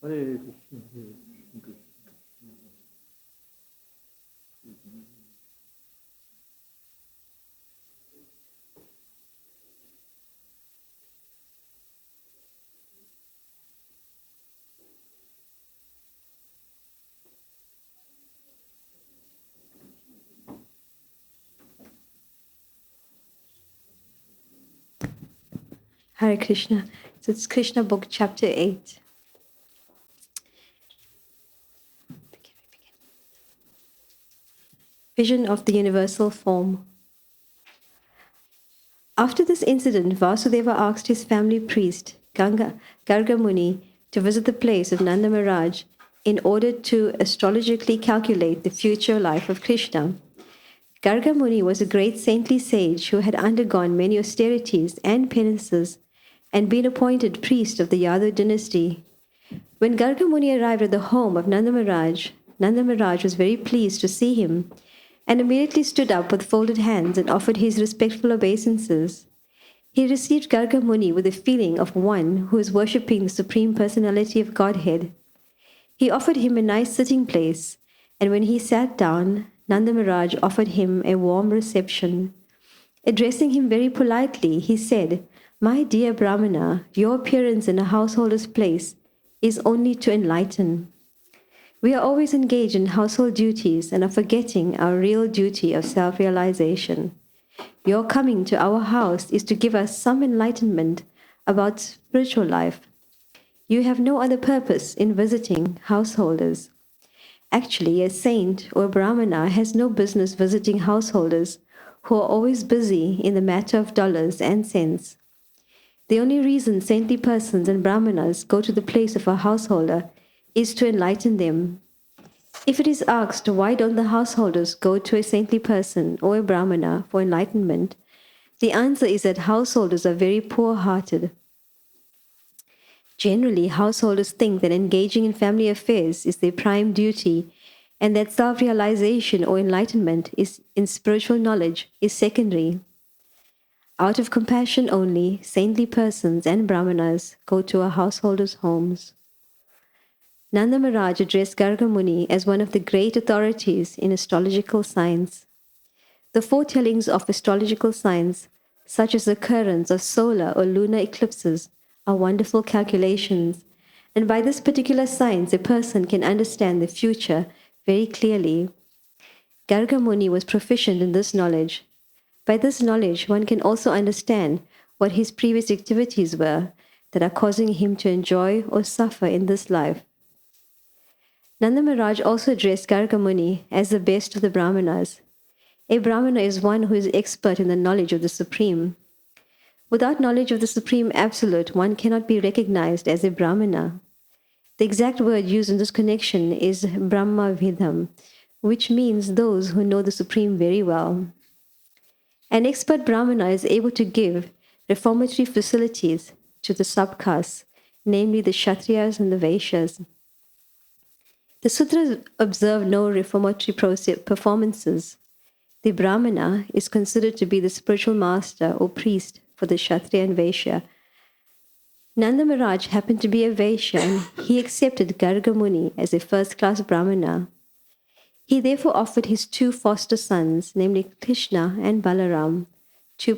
Hare Krishna, Hare Krishna. Hare Krishna. So it's Krishna book, chapter 8. Vision of the universal form. After this incident, Vasudeva asked his family priest, Garga Muni, to visit the place of Nanda Maharaj in order to astrologically calculate the future life of Krishna. Garga Muni was a great saintly sage who had undergone many austerities and penances and been appointed priest of the Yadav dynasty. When Garga Muni arrived at the home of Nanda Maharaj was very pleased to see him and immediately stood up with folded hands and offered his respectful obeisances. He received Garga Muni with the feeling of one who is worshipping the Supreme Personality of Godhead. He offered him a nice sitting place, and when he sat down, Nanda Maharaj offered him a warm reception. Addressing him very politely, he said, "My dear Brahmana, your appearance in a householder's place is only to enlighten. We are always engaged in household duties and are forgetting our real duty of self-realization. Your coming to our house is to give us some enlightenment about spiritual life. You have no other purpose in visiting householders. Actually, a saint or a Brahmana has no business visiting householders who are always busy in the matter of dollars and cents. The only reason saintly persons and Brahmanas go to the place of a householder is to enlighten them. If it is asked why don't the householders go to a saintly person or a Brahmana for enlightenment, the answer is that householders are very poor-hearted. Generally, householders think that engaging in family affairs is their prime duty and that self-realization or enlightenment in spiritual knowledge is secondary. Out of compassion only, saintly persons and Brahmanas go to our householders' homes. Nanda Maharaj addressed Garga Muni as one of the great authorities in astrological science. The foretellings of astrological science, such as the occurrence of solar or lunar eclipses, are wonderful calculations, and by this particular science a person can understand the future very clearly. Garga Muni was proficient in this knowledge. By this knowledge, one can also understand what his previous activities were that are causing him to enjoy or suffer in this life. Nanda Maharaj also addressed Garga Muni as the best of the Brahmanas. A Brahmana is one who is expert in the knowledge of the Supreme. Without knowledge of the Supreme Absolute, one cannot be recognized as a Brahmana. The exact word used in this connection is Brahmavidham, which means those who know the Supreme very well. An expert Brahmana is able to give reformatory facilities to the subcastes, namely the Kshatriyas and the Vaishyas. The sutras observe no reformatory performances. The Brahmana is considered to be the spiritual master or priest for the Kshatriya and Vaishya. Nanda Maharaj happened to be a Vaishya and he accepted Garga Muni as a first-class Brahmana. He therefore offered his two foster sons, namely Krishna and Balaram, to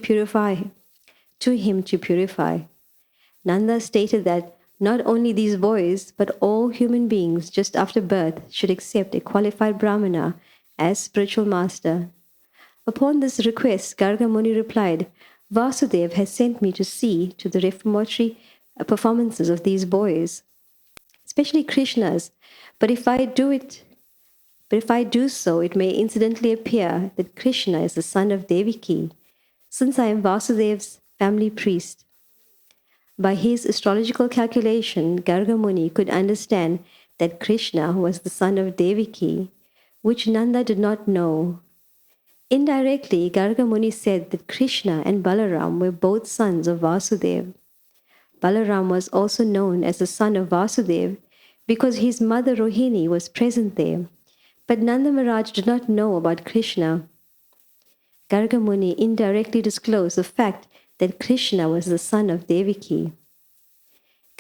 him to purify. Nanda stated that not only these boys, but all human beings just after birth should accept a qualified Brahmana as spiritual master. Upon this request, Garga Muni replied, "Vasudev has sent me to see to the reformatory performances of these boys, especially Krishna's, but if I do so, it may incidentally appear that Krishna is the son of Devaki, since I am Vasudev's family priest." By his astrological calculation, Garga Muni could understand that Krishna was the son of Devaki, which Nanda did not know. Indirectly, Garga Muni said that Krishna and Balaram were both sons of Vasudev. Balaram was also known as the son of Vasudev because his mother Rohini was present there, but Nanda Maharaj did not know about Krishna. Garga Muni indirectly disclosed the fact that Krishna was the son of Devaki.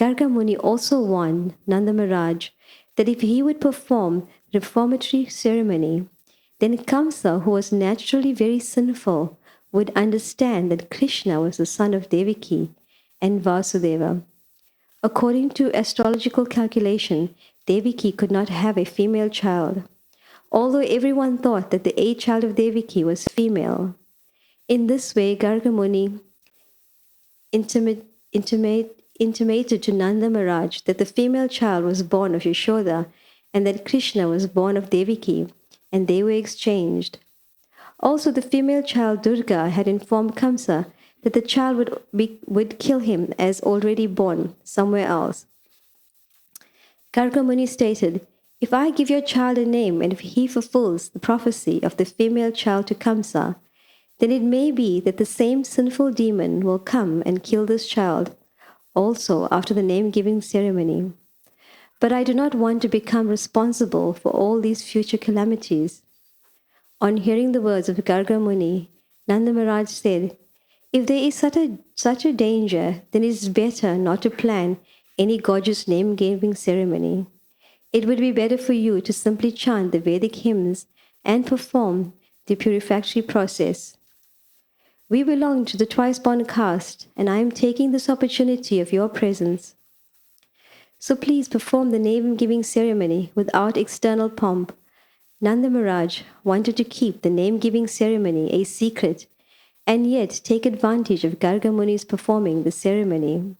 Garga Muni also warned Nanda Maharaj that if he would perform reformatory ceremony, then Kamsa, who was naturally very sinful, would understand that Krishna was the son of Devaki and Vasudeva. According to astrological calculation, Devaki could not have a female child, although everyone thought that the eighth child of Devaki was female. In this way, Garga Muni intimated to Nanda Maharaj that the female child was born of Yashoda and that Krishna was born of Devaki, and they were exchanged. Also, the female child Durga had informed Kamsa that the child would kill him as already born somewhere else. Garga Muni stated, "If I give your child a name and if he fulfills the prophecy of the female child to Kamsa, then it may be that the same sinful demon will come and kill this child also after the name-giving ceremony. But I do not want to become responsible for all these future calamities." On hearing the words of Garga Muni, Nanda Maharaj said, "If there is such a danger, then it is better not to plan any gorgeous name-giving ceremony. It would be better for you to simply chant the Vedic hymns and perform the purificatory process. We belong to the twice-born caste, and I am taking this opportunity of your presence. So please perform the name-giving ceremony without external pomp." Nanda Maharaj wanted to keep the name-giving ceremony a secret and yet take advantage of Garga Muni's performing the ceremony.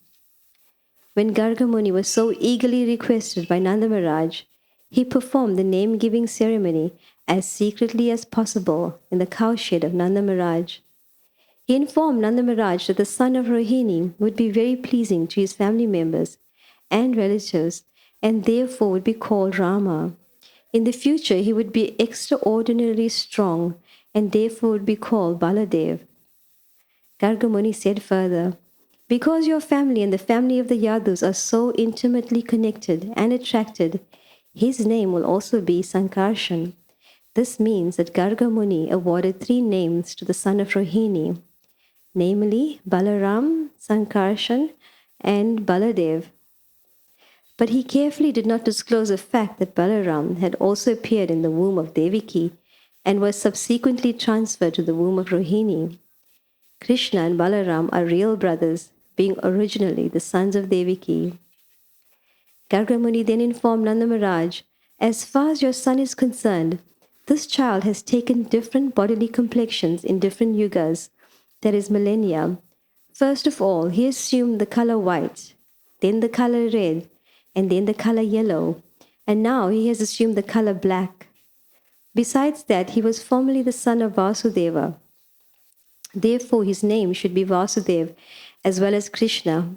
When Garga Muni was so eagerly requested by Nanda Maharaj, he performed the name-giving ceremony as secretly as possible in the cowshed of Nanda Maharaj. He informed Nanda Maharaj that the son of Rohini would be very pleasing to his family members and relatives and therefore would be called Rama. In the future, he would be extraordinarily strong and therefore would be called Baladev. Garga Muni said further, "Because your family and the family of the Yadus are so intimately connected and attracted, his name will also be Sankarshan." This means that Garga Muni awarded 3 names to the son of Rohini, namely Balaram, Sankarshan, and Baladev. But he carefully did not disclose the fact that Balaram had also appeared in the womb of Devaki and was subsequently transferred to the womb of Rohini. Krishna and Balaram are real brothers, being originally the sons of Devaki. Garga Muni then informed Nanda Maharaj, "As far as your son is concerned, this child has taken different bodily complexions in different yugas, that is millennia. First of all, he assumed the color white, then the color red, and then the color yellow, and now he has assumed the color black. Besides that, he was formerly the son of Vasudeva. Therefore, his name should be Vasudev as well as Krishna.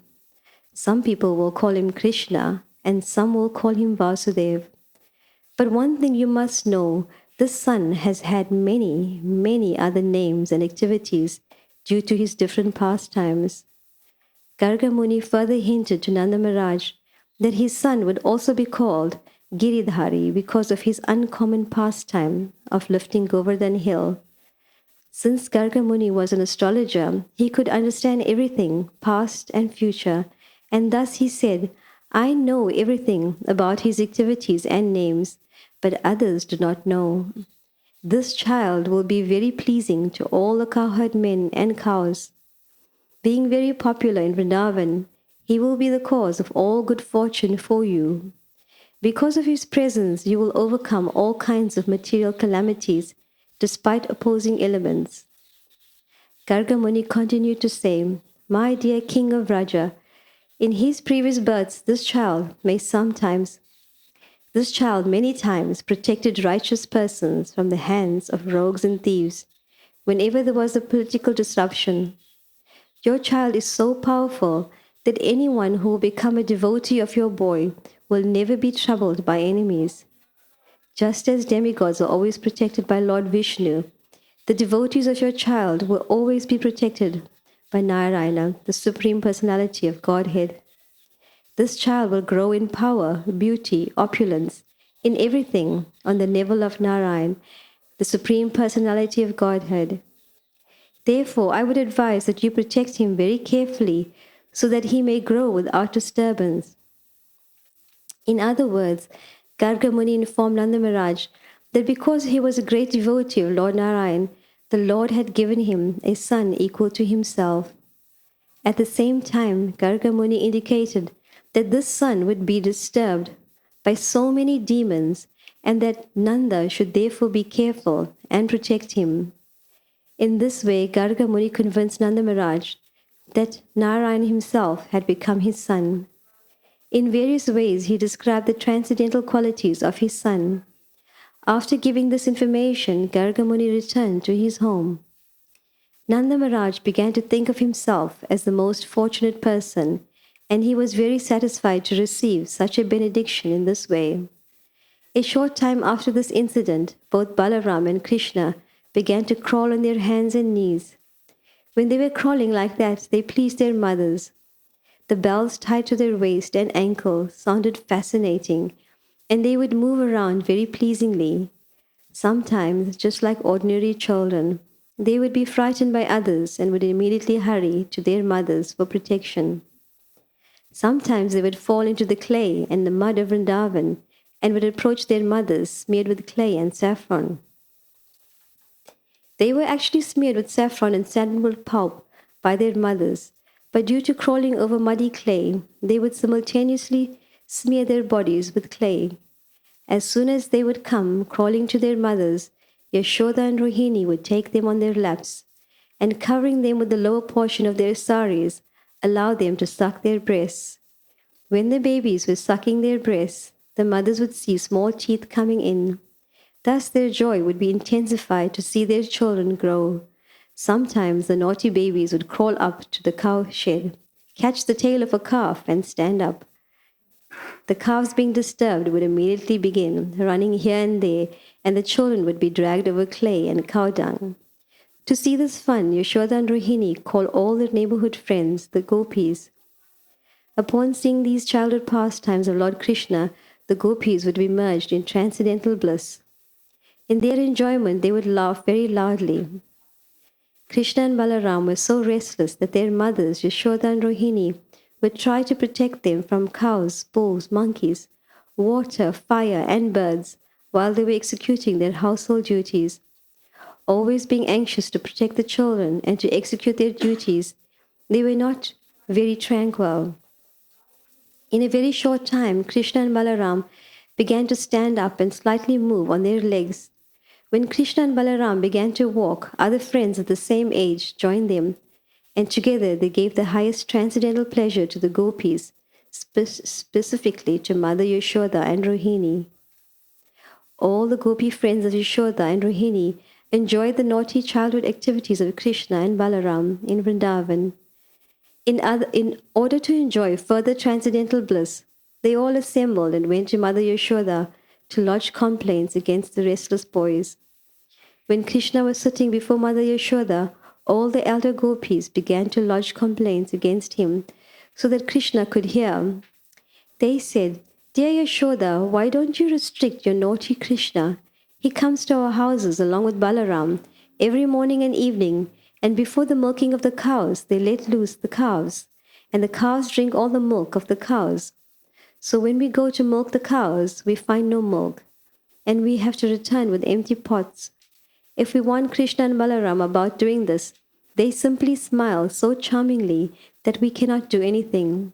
Some people will call him Krishna, and some will call him Vasudev. But one thing you must know, this son has had many, many other names and activities due to his different pastimes." Garga Muni further hinted to Nanda Maharaj that his son would also be called Giridhari because of his uncommon pastime of lifting Govardhan hill. Since Garga Muni was an astrologer, he could understand everything, past and future, and thus he said, "I know everything about his activities and names, but others do not know. This child will be very pleasing to all the cowherd men and cows. Being very popular in Vrindavan, he will be the cause of all good fortune for you. Because of his presence, you will overcome all kinds of material calamities despite opposing elements." Garga Muni continued to say, "My dear king of Raja, in his previous births, this child many times protected righteous persons from the hands of rogues and thieves whenever there was a political disruption. Your child is so powerful that anyone who will become a devotee of your boy will never be troubled by enemies. Just as demigods are always protected by Lord Vishnu, the devotees of your child will always be protected by Narayana, the Supreme Personality of Godhead. This child will grow in power, beauty, opulence, in everything on the level of Narayan, the Supreme Personality of Godhead. Therefore, I would advise that you protect him very carefully so that he may grow without disturbance. In other words, Garga Muni informed Nanda Maharaj that because he was a great devotee of Lord Narayan, the Lord had given him a son equal to himself. At the same time, Garga Muni indicated that this son would be disturbed by so many demons and that Nanda should therefore be careful and protect him. In this way, Garga Muni convinced Nanda Maharaj that Narayan himself had become his son. In various ways, he described the transcendental qualities of his son. After giving this information, Garga Muni returned to his home. Nanda Maharaj began to think of himself as the most fortunate person, and he was very satisfied to receive such a benediction in this way. A short time after this incident, both Balaram and Krishna began to crawl on their hands and knees. When they were crawling like that, they pleased their mothers. The bells tied to their waist and ankle sounded fascinating, and they would move around very pleasingly. Sometimes, just like ordinary children, they would be frightened by others and would immediately hurry to their mothers for protection. Sometimes they would fall into the clay and the mud of Vrindavan and would approach their mothers smeared with clay and saffron. They were actually smeared with saffron and sandalwood pulp by their mothers, but due to crawling over muddy clay, they would simultaneously smear their bodies with clay. As soon as they would come crawling to their mothers, Yashoda and Rohini would take them on their laps, and covering them with the lower portion of their saris, allow them to suck their breasts. When the babies were sucking their breasts, the mothers would see small teeth coming in. Thus their joy would be intensified to see their children grow. Sometimes the naughty babies would crawl up to the cow shed, catch the tail of a calf, and stand up. The calves being disturbed would immediately begin running here and there, and the children would be dragged over clay and cow dung. To see this fun, Yashoda and Rohini called all their neighborhood friends, the gopis. Upon seeing these childhood pastimes of Lord Krishna, the gopis would be merged in transcendental bliss. In their enjoyment, they would laugh very loudly. Krishna and Balaram were so restless that their mothers, Yashoda and Rohini, would try to protect them from cows, bulls, monkeys, water, fire, and birds while they were executing their household duties. Always being anxious to protect the children and to execute their duties, they were not very tranquil. In a very short time, Krishna and Balaram began to stand up and slightly move on their legs. When Krishna and Balaram began to walk, other friends of the same age joined them, and together they gave the highest transcendental pleasure to the gopis, specifically to Mother Yashoda and Rohini. All the gopi friends of Yashoda and Rohini enjoyed the naughty childhood activities of Krishna and Balaram in Vrindavan. In order to enjoy further transcendental bliss, they all assembled and went to Mother Yashoda to lodge complaints against the restless boys. When Krishna was sitting before Mother Yashoda, all the elder gopis began to lodge complaints against him so that Krishna could hear. They said, "Dear Yashoda, why don't you restrict your naughty Krishna? He comes to our houses along with Balaram every morning and evening, and before the milking of the cows, they let loose the calves, and the calves drink all the milk of the cows. So when we go to milk the cows, we find no milk, and we have to return with empty pots. If we warn Krishna and Balaram about doing this, they simply smile so charmingly that we cannot do anything.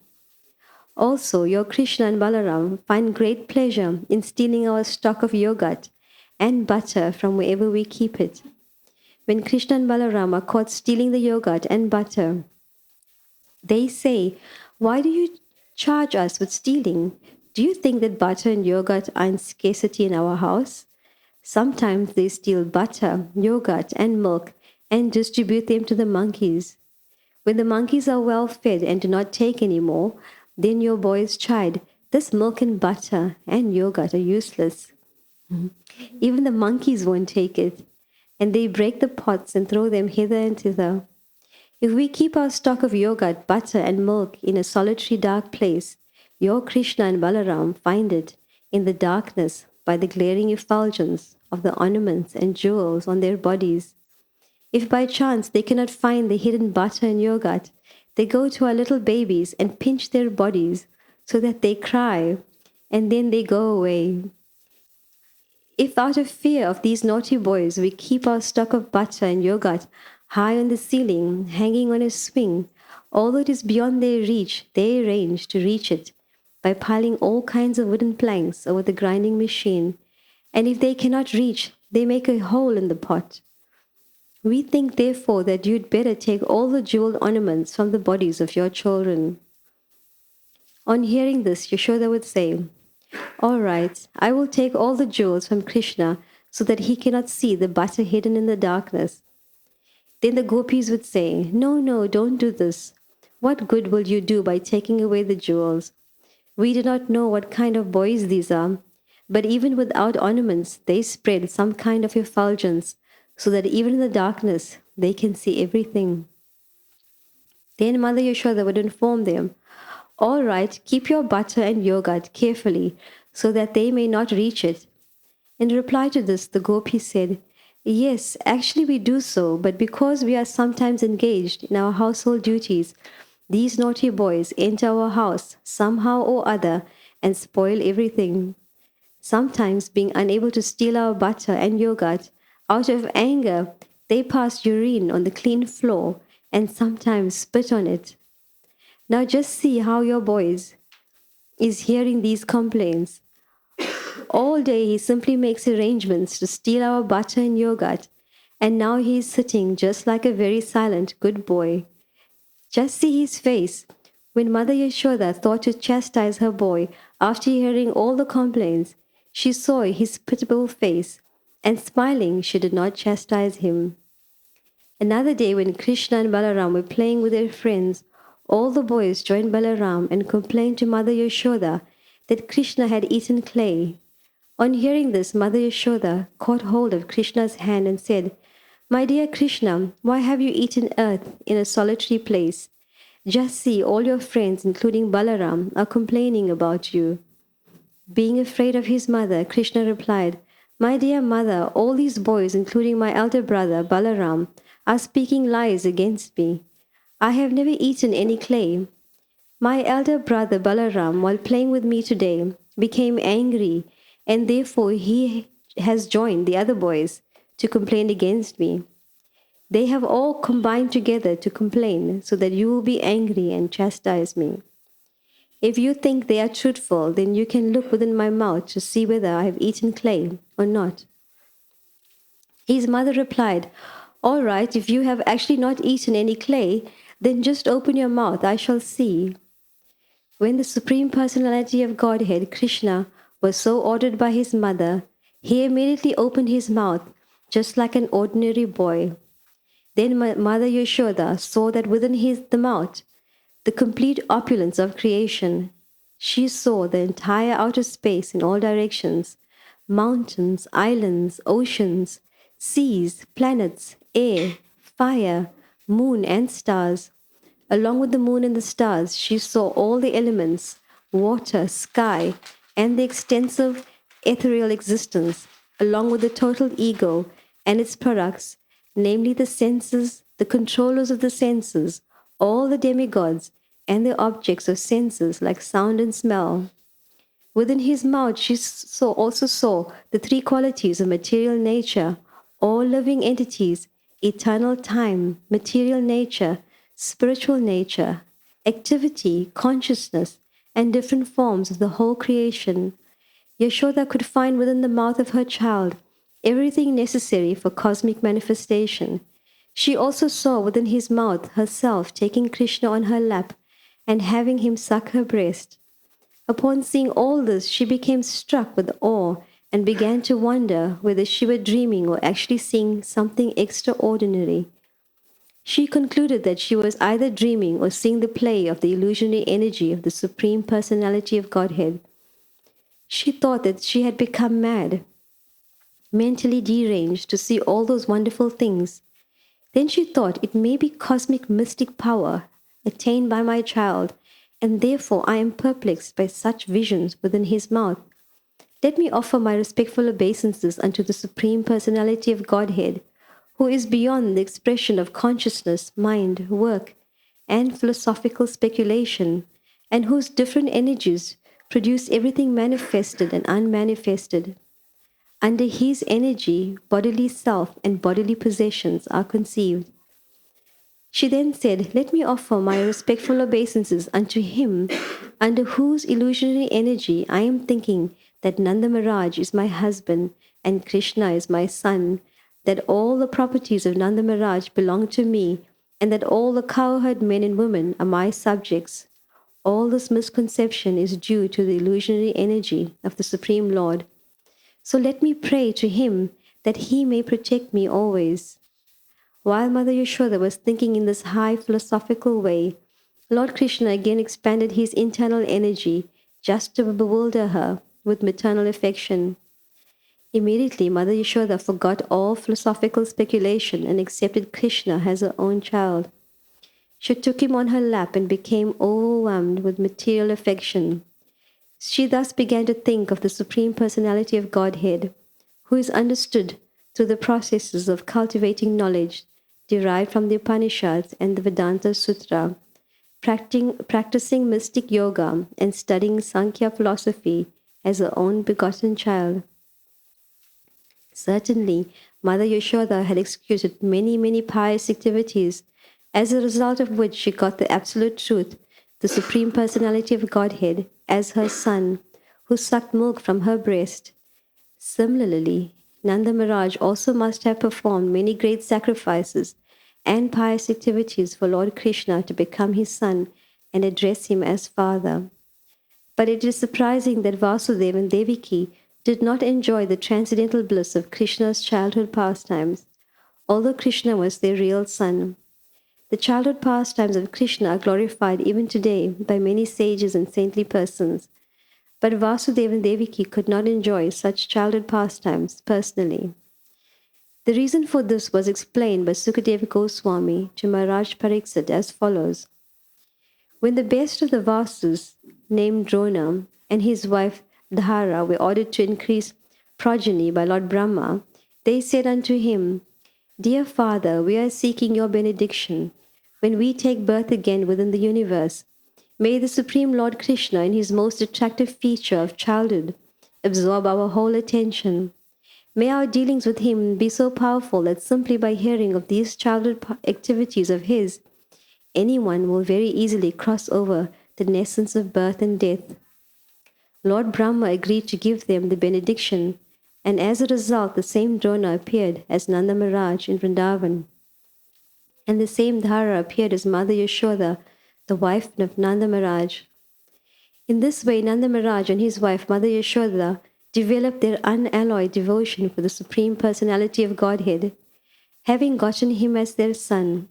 Also, your Krishna and Balaram find great pleasure in stealing our stock of yogurt and butter from wherever we keep it. When Krishna and Balaram are caught stealing the yogurt and butter, they say, 'Why do you charge us with stealing? Do you think that butter and yogurt are in scarcity in our house?' Sometimes they steal butter, yogurt, and milk and distribute them to the monkeys. When the monkeys are well fed and do not take any more, then your boys chide, 'This milk and butter and yogurt are useless.' Even the monkeys won't take it, and they break the pots and throw them hither and thither. If we keep our stock of yogurt, butter, and milk in a solitary dark place, your Krishna and Balaram find it in the darkness by the glaring effulgence of the ornaments and jewels on their bodies. If by chance they cannot find the hidden butter and yogurt, they go to our little babies and pinch their bodies so that they cry, and then they go away. If out of fear of these naughty boys we keep our stock of butter and yogurt high on the ceiling, hanging on a swing, although it is beyond their reach, they arrange to reach it by piling all kinds of wooden planks over the grinding machine, and if they cannot reach, they make a hole in the pot. We think, therefore, that you'd better take all the jeweled ornaments from the bodies of your children. On hearing this, Yashoda would say, all right, I will take all the jewels from Krishna so that he cannot see the butter hidden in the darkness. Then the gopis would say, no, no, don't do this. What good will you do by taking away the jewels? We do not know what kind of boys these are, but even without ornaments, they spread some kind of effulgence so that even in the darkness, they can see everything. Then Mother Yashoda would inform them, all right, keep your butter and yogurt carefully so that they may not reach it. In reply to this, the gopis said, yes, actually we do so, but because we are sometimes engaged in our household duties, these naughty boys enter our house somehow or other and spoil everything. Sometimes, being unable to steal our butter and yogurt, out of anger, they pass urine on the clean floor and sometimes spit on it. Now just see how your boys is hearing these complaints. All day he simply makes arrangements to steal our butter and yogurt, and now he is sitting just like a very silent, good boy. Just see his face. When Mother Yashoda thought to chastise her boy after hearing all the complaints, she saw his pitiable face, and smiling, she did not chastise him. Another day when Krishna and Balaram were playing with their friends, all the boys joined Balaram and complained to Mother Yashoda that Krishna had eaten clay. On hearing this, Mother Yashoda caught hold of Krishna's hand and said, my dear Krishna, why have you eaten earth in a solitary place? Just see, all your friends, including Balaram, are complaining about you. Being afraid of his mother, Krishna replied, my dear mother, all these boys, including my elder brother Balaram, are speaking lies against me. I have never eaten any clay. My elder brother Balaram, while playing with me today, became angry, and therefore he has joined the other boys to complain against me. They have all combined together to complain so that you will be angry and chastise me. If you think they are truthful, then you can look within my mouth to see whether I have eaten clay or not. His mother replied, all right, if you have actually not eaten any clay, then just open your mouth, I shall see. When the Supreme Personality of Godhead, Krishna, was so ordered by his mother, he immediately opened his mouth, just like an ordinary boy. Then Mother Yashoda saw that within the mouth, the complete opulence of creation. She saw the entire outer space in all directions, mountains, islands, oceans, seas, planets, air, fire, moon, and stars. Along with the moon and the stars, she saw all the elements, water, sky, and the extensive ethereal existence, along with the total ego and its products, namely the senses, the controllers of the senses, all the demigods, and the objects of senses like sound and smell. Within his mouth she also saw the three qualities of material nature, all living entities, eternal time, material nature, spiritual nature, activity, consciousness, and different forms of the whole creation. Yashoda could find within the mouth of her child everything necessary for cosmic manifestation. She also saw within his mouth herself taking Krishna on her lap and having him suck her breast. Upon seeing all this, she became struck with awe and began to wonder whether she were dreaming or actually seeing something extraordinary. She concluded that she was either dreaming or seeing the play of the illusionary energy of the Supreme Personality of Godhead. She thought that she had become mad, mentally deranged to see all those wonderful things. Then she thought it may be cosmic mystic power attained by my child, and therefore I am perplexed by such visions within his mouth. Let me offer my respectful obeisances unto the Supreme Personality of Godhead, who is beyond the expression of consciousness, mind, work, and philosophical speculation, and whose different energies produce everything manifested and unmanifested. Under his energy, bodily self and bodily possessions are conceived. She then said, "Let me offer my respectful obeisances unto him, under whose illusionary energy I am thinking that Nanda Maharaj is my husband and Krishna is my son, that all the properties of Nanda Maharaj belong to me, and that all the cowherd men and women are my subjects. All this misconception is due to the illusionary energy of the Supreme Lord. So let me pray to him that he may protect me always." While Mother Yashoda was thinking in this high philosophical way, Lord Krishna again expanded his internal energy just to bewilder her with maternal affection. Immediately, Mother Yashoda forgot all philosophical speculation and accepted Krishna as her own child. She took him on her lap and became overwhelmed with material affection. She thus began to think of the Supreme Personality of Godhead, who is understood through the processes of cultivating knowledge derived from the Upanishads and the Vedanta Sutra, practicing mystic yoga and studying Sankhya philosophy as her own begotten child. Certainly, Mother Yashoda had executed many pious activities, as a result of which she got the absolute truth, the Supreme Personality of Godhead, as her son, who sucked milk from her breast. Similarly, Nanda Maharaj also must have performed many great sacrifices and pious activities for Lord Krishna to become his son and address him as father. But it is surprising that Vasudeva and Devaki did not enjoy the transcendental bliss of Krishna's childhood pastimes, although Krishna was their real son. The childhood pastimes of Krishna are glorified even today by many sages and saintly persons, but Vasudeva and Devaki could not enjoy such childhood pastimes personally. The reason for this was explained by Sukadeva Goswami to Maharaj Pariksit as follows. When the best of the Vasus, named Drona, and his wife Dhara were ordered to increase progeny by Lord Brahma, they said unto him, "Dear Father, we are seeking your benediction. When we take birth again within the universe, may the Supreme Lord Krishna, in his most attractive feature of childhood, absorb our whole attention. May our dealings with him be so powerful that simply by hearing of these childhood activities of his, anyone will very easily cross over the nescence of birth and death." Lord Brahma agreed to give them the benediction, and as a result, the same Drona appeared as Nanda Maharaj in Vrindavan, and the same Dhara appeared as Mother Yashoda, the wife of Nanda Maharaj. In this way, Nanda Maharaj and his wife, Mother Yashoda, developed their unalloyed devotion for the Supreme Personality of Godhead, having gotten him as their son.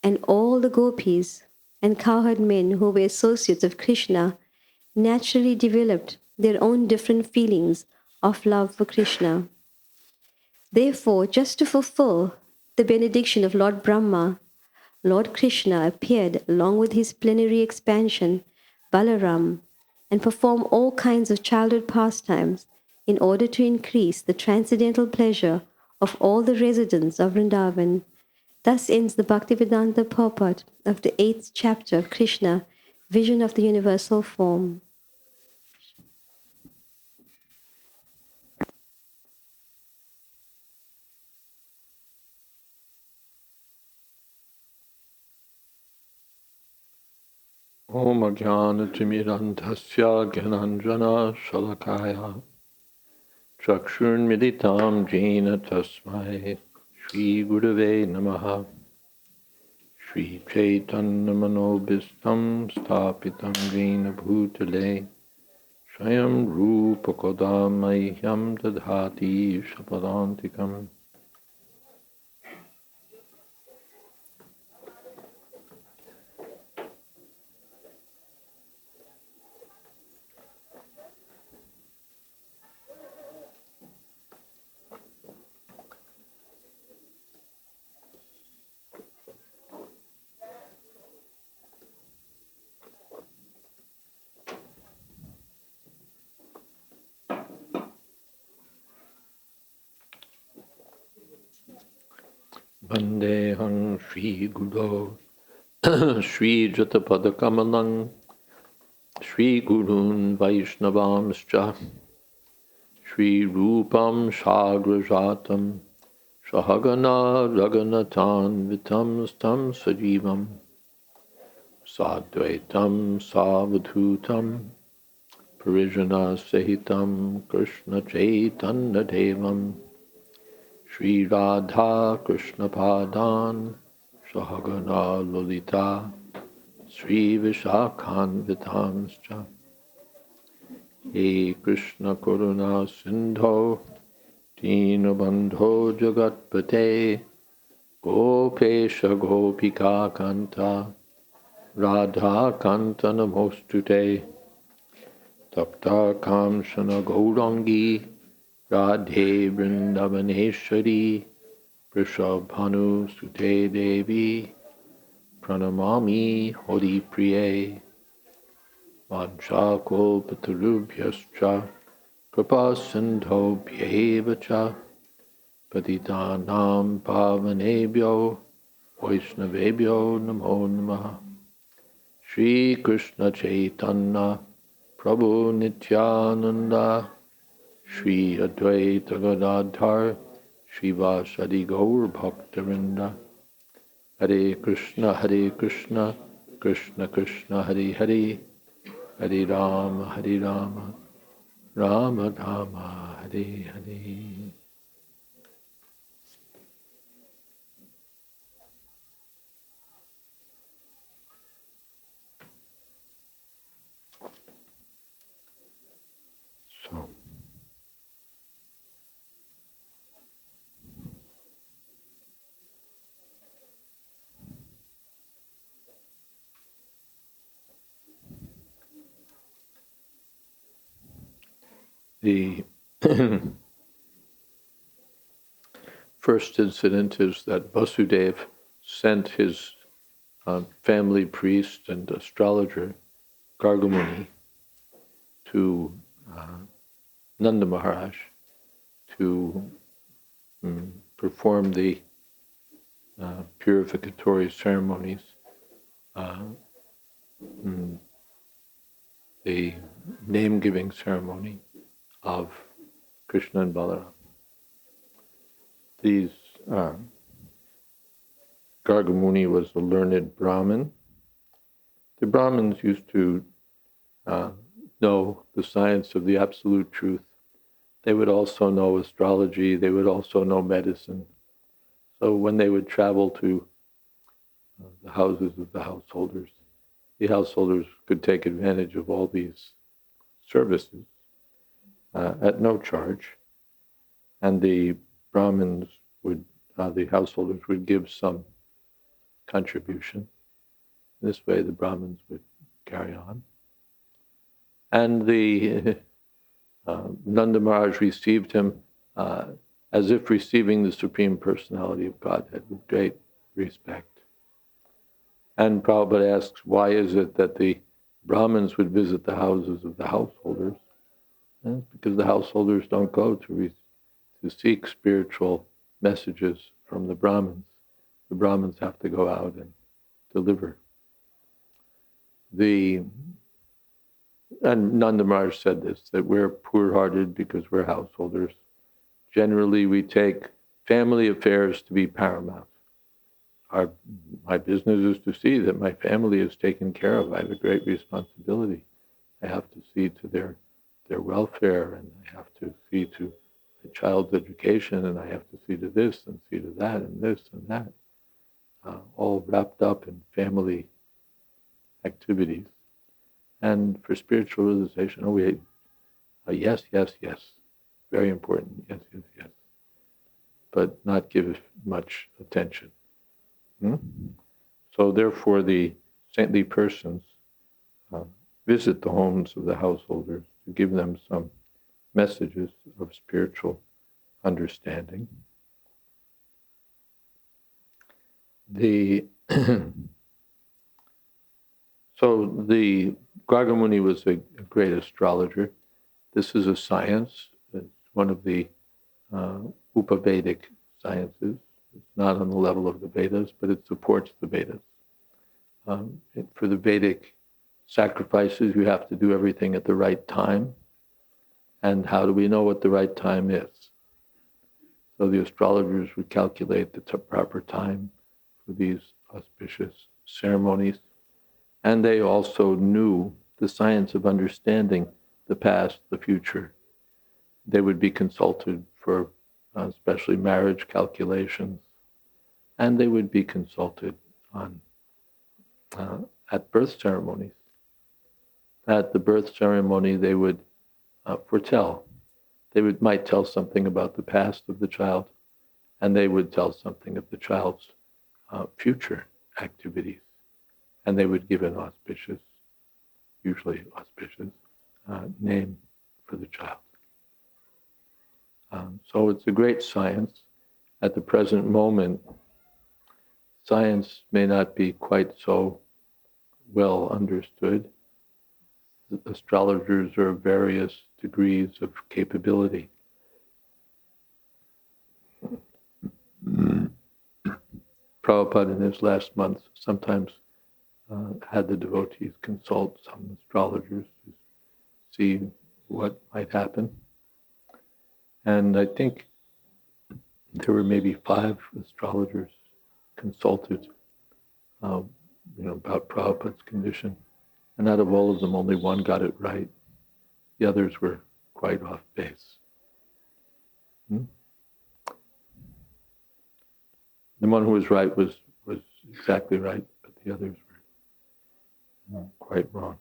And all the gopis and cowherd men who were associates of Krishna naturally developed their own different feelings of love for Krishna. Therefore, just to fulfill the benediction of Lord Brahma, Lord Krishna appeared along with his plenary expansion, Balaram, and performed all kinds of childhood pastimes in order to increase the transcendental pleasure of all the residents of Vrindavan. Thus ends the Bhaktivedanta purport of the 8th chapter of Krishna, Vision of the Universal Form. Om Ajnana Timirandhasya Gyananjana Shalakaya Chakshun Militam Jena Tasmai Shri Gurave Namaha Shri Chaitanya Manobhistam Stapitam Jena Bhutale Swayam Rupa Kodamahyam Dadhati Shapadantikam. Vandeham Shri Guru Shri Jatapadakamalang Shri Gurun Vaishnavamscha Shri Rupam Shagrajatam Sahagana Raganatan Vitam Stam Sajivam Sadvaitam Savadhutam Parijana Sahitam Krishna Chaitanya Devam Shri Radha Krishna Padan Sahagana Lolita Sri Vishakhan Vitamscha He Krishna Karuna Sindho Dinabandho Jagatpate Gopesha Gopika Kanta Radha Kanta Namostute Tapta Kamshana Gaurangi Radhe Vrindavaneshwari Prishabhanu Sute Devi Pranamami Hori Priye Vanchakol Patarubhyascha Kripa Sindho Bhyevacha Patitanam Pavanebhyo Vaishnavebhyo Namo Namaha Shri Krishna Chaitanya Prabhu Nityananda Shri Advaita Gadadhar Shivasadi Gaur Bhaktarinda Hare Krishna Krishna Krishna Hare Hare Hare Rama Rama Rama Hare Hare. So the first incident is that Vasudeva sent his family priest and astrologer Gargamuni to Nanda Maharaj to perform the purificatory ceremonies, the name-giving ceremony of Krishna and Balaram. These Gargamuni was a learned Brahmin. The Brahmins used to know the science of the absolute truth. They would also know astrology. They would also know medicine. So when they would travel to the houses of the householders could take advantage of all these services at no charge. And the Brahmins would, the householders would give some contribution. This way the Brahmins would carry on. And the Nanda Maharaj received him as if receiving the Supreme Personality of Godhead with great respect. And Prabhupada asks, why is it that the Brahmins would visit the houses of the householders? And it's because the householders don't go to seek spiritual messages from the Brahmins. The Brahmins have to go out and deliver. And Nanda Maharaj said this, that we're poor-hearted because we're householders. Generally, we take family affairs to be paramount. My business is to see that my family is taken care of. I have a great responsibility. I have to see to their welfare, and I have to see to the child's education, and I have to see to this and see to that and this and that, all wrapped up in family activities. And for spiritual realization, yes, very important, yes, but not give much attention. So therefore, the saintly persons visit the homes of the householders to give them some messages of spiritual understanding. So the Gargamuni was a great astrologer. This is a science. It's one of the Upavedic sciences. It's not on the level of the Vedas, but it supports the Vedas. For the Vedic sacrifices, you have to do everything at the right time. And how do we know what the right time is? So the astrologers would calculate the proper time for these auspicious ceremonies. And they also knew the science of understanding the past, the future. They would be consulted for especially marriage calculations, and they would be consulted on at birth ceremonies. At the birth ceremony, they would foretell. They might tell something about the past of the child, and they would tell something of the child's future activities, and they would give an auspicious, usually auspicious, name for the child. So it's a great science. At the present moment, science may not be quite so well understood. Astrologers are of various degrees of capability. Prabhupada in his last month sometimes had the devotees consult some astrologers to see what might happen. And I think there were maybe 5 astrologers consulted about Prabhupada's condition. And out of all of them, only one got it right. The others were quite off base. The one who was right was exactly right, but the others were quite wrong.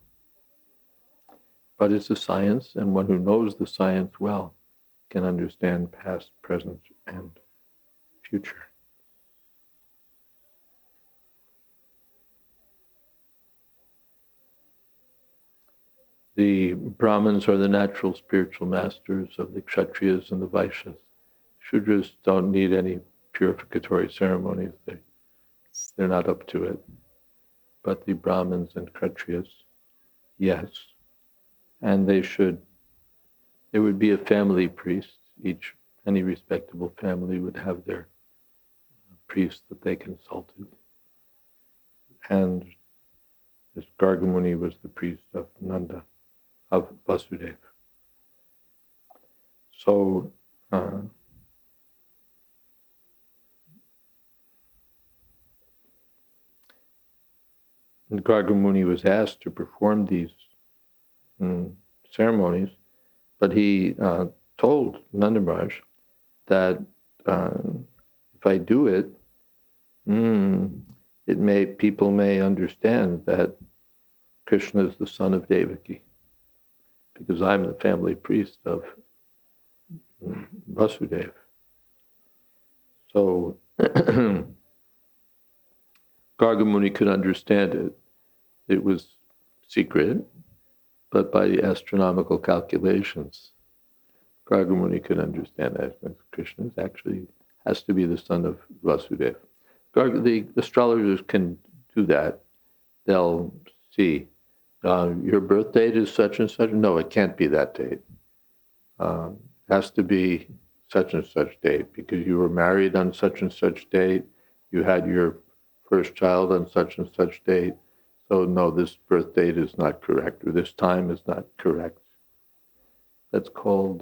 But it's a science, and one who knows the science well can understand past, present, and future. The Brahmins are the natural spiritual masters of the Kshatriyas and the Vaishyas. Shudras don't need any purificatory ceremonies. They're not up to it. But the Brahmins and Kshatriyas, yes. And there would be a family priest. Any respectable family would have their priest that they consulted. And this Gargamuni was the priest of Nanda, of Vasudeva. So Gargamuni was asked to perform these ceremonies, but he told Nanda Maharaj that if I do it, people may understand that Krishna is the son of Devaki, because I'm the family priest of Vasudeva. So Gargamuni could understand it. It was secret, but by the astronomical calculations, Gargamuni could understand that Krishna actually has to be the son of Vasudeva. The astrologers can do that. They'll see, your birth date is such and such. No, it can't be that date. It has to be such and such date because you were married on such and such date. You had your first child on such and such date. So no, this birth date is not correct, or this time is not correct. That's called,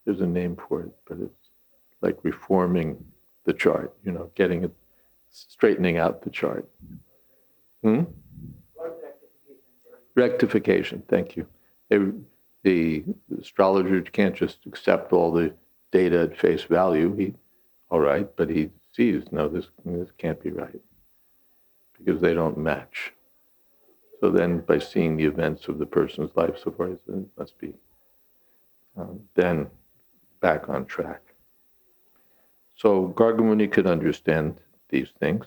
there's a name for it, but it's like reforming the chart, getting it, straightening out the chart. Rectification, thank you. The astrologer can't just accept all the data at face value. All right, but he sees, no, this can't be right, because they don't match. So then by seeing the events of the person's life so far, it must be then back on track. So Gargamuni could understand these things,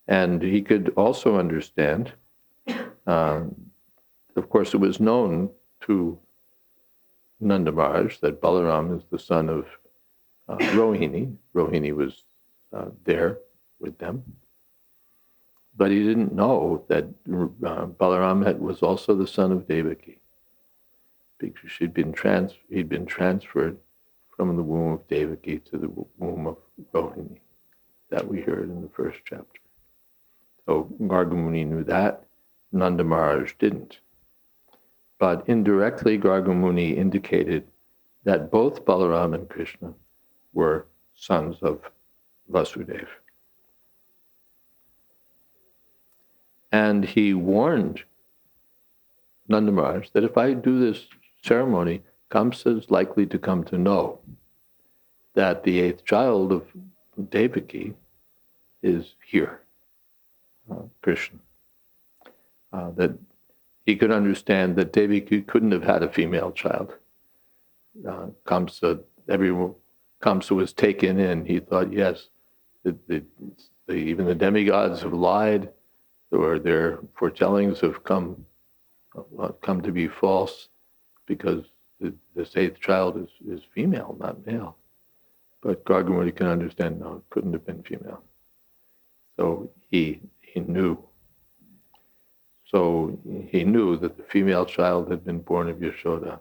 and he could also understand, of course, it was known to Nanda Maharaj that Balaram is the son of Rohini. Rohini was there with them. But he didn't know that Balaram was also the son of Devaki, because he'd been transferred from the womb of Devaki to the womb of Rohini. That we heard in the first chapter. So Gargamuni knew that, Nanda Maharaj didn't. But indirectly, Gargamuni indicated that both Balaram and Krishna were sons of Vasudeva. And he warned Nanda Maharaj that if I do this ceremony, Kamsa is likely to come to know that the eighth child of Devaki is here, Krishna. That he could understand that Devaki couldn't have had a female child. Kamsa was taken in. He thought, yes, even the demigods have lied, or their foretellings have come to be false, because this eighth child is female, not male. But Gargamuni can understand, no, it couldn't have been female. So he knew. So he knew that the female child had been born of Yashoda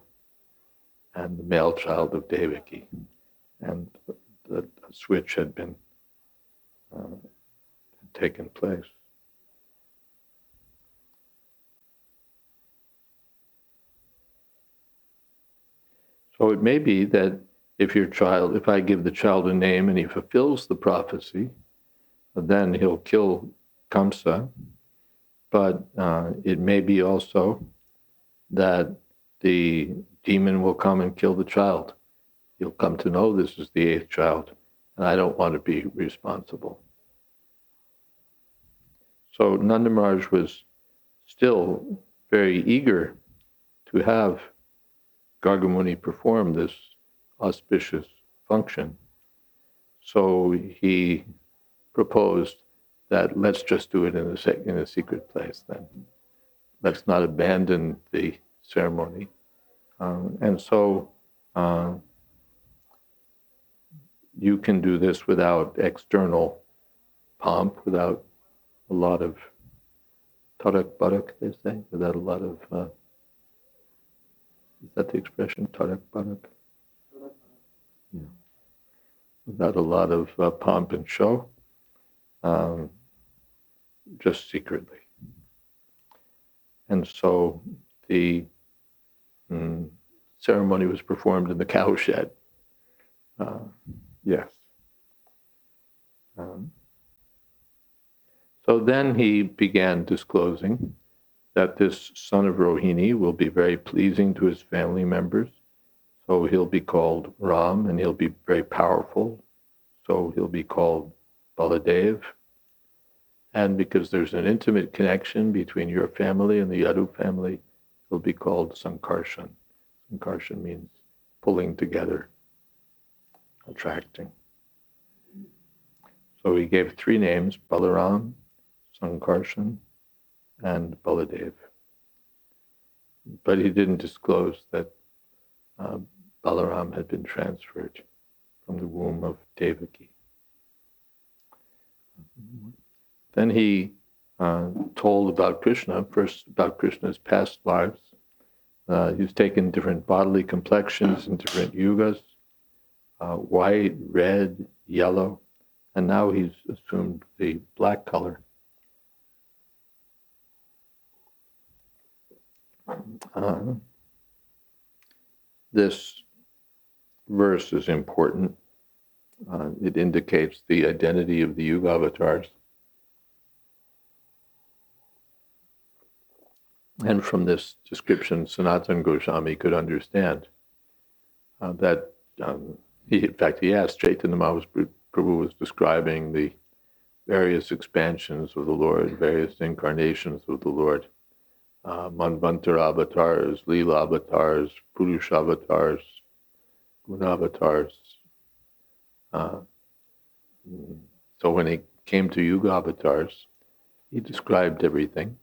and the male child of Devaki, and the switch had been taken place. So it may be that if I give the child a name and he fulfills the prophecy, then he'll kill Kamsa. But it may be also that the demon will come and kill the child. He'll come to know this is the eighth child, and I don't want to be responsible. So Nanda Maharaj was still very eager to have Gargamuni perform this auspicious function. So he proposed that let's just do it in a secret place then. Let's not abandon the ceremony. And so you can do this without external pomp, without a lot of tarak barak, they say, without a lot of, is that the expression, tarak barak? Yeah. Without a lot of pomp and show. Just secretly. And so the ceremony was performed in the cowshed. Yes. So then he began disclosing that this son of Rohini will be very pleasing to his family members. So he'll be called Ram, and he'll be very powerful. So he'll be called Baladev. And because there's an intimate connection between your family and the Yadu family, he'll be called Sankarshan. Sankarshan means pulling together, attracting. So he gave three names, Balaram, Sankarshan, and Baladev. But he didn't disclose that Balaram had been transferred from the womb of Devaki. Then he told about Krishna, first about Krishna's past lives. He's taken different bodily complexions in different yugas, white, red, yellow, and now he's assumed the black color. This verse is important. It indicates the identity of the Yuga avatars. And from this description, Sanatana Goswami could understand that, he asked, Chaitanya Mahaprabhu was describing the various expansions of the Lord, various incarnations of the Lord, Manvantara avatars, Leela avatars, Purusha avatars, Guna avatars. So when he came to Yuga avatars, he described everything.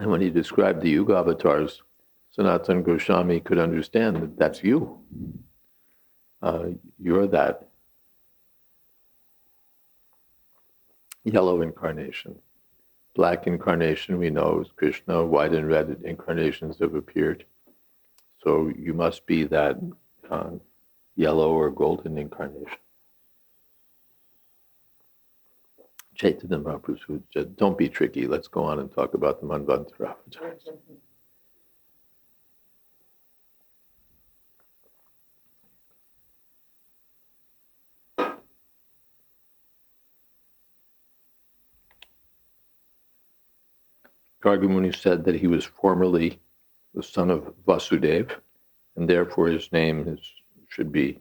And when he described the Yuga avatars, Sanatana Goswami could understand that that's you. You're that yellow incarnation. Black incarnation we know is Krishna, white and red incarnations have appeared. So you must be that yellow or golden incarnation. Chaitanya Mahaprabhu said, don't be tricky, let's go on and talk about the Manvantara avatars. Gargamuni said that he was formerly the son of Vasudeva, and therefore his name should be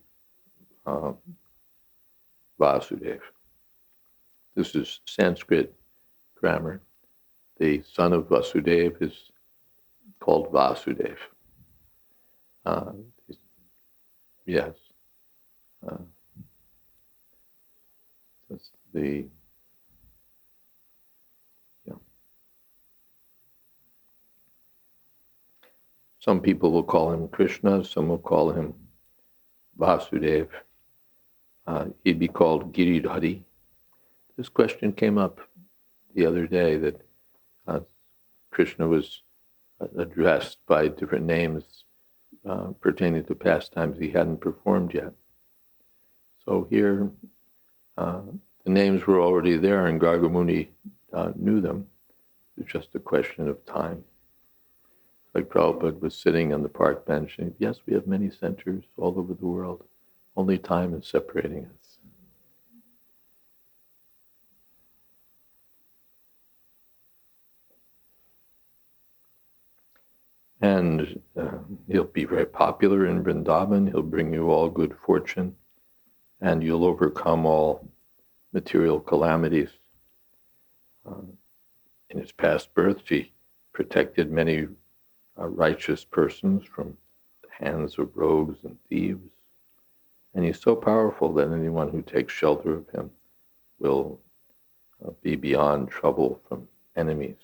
Vasudeva. This is Sanskrit grammar. The son of Vasudeva is called Vasudeva. Yes. That's the Some people will call him Krishna, some will call him Vasudeva. He'd be called Giridhari. This question came up the other day that Krishna was addressed by different names pertaining to pastimes he hadn't performed yet. So here, the names were already there, and Gargamuni knew them. It's just a question of time. Like Prabhupada was sitting on the park bench, and yes, we have many centers all over the world. Only time is separating us. And he'll be very popular in Vrindavan. He'll bring you all good fortune, and you'll overcome all material calamities. In his past births, he protected many righteous persons from the hands of rogues and thieves. And he's so powerful that anyone who takes shelter of him will be beyond trouble from enemies.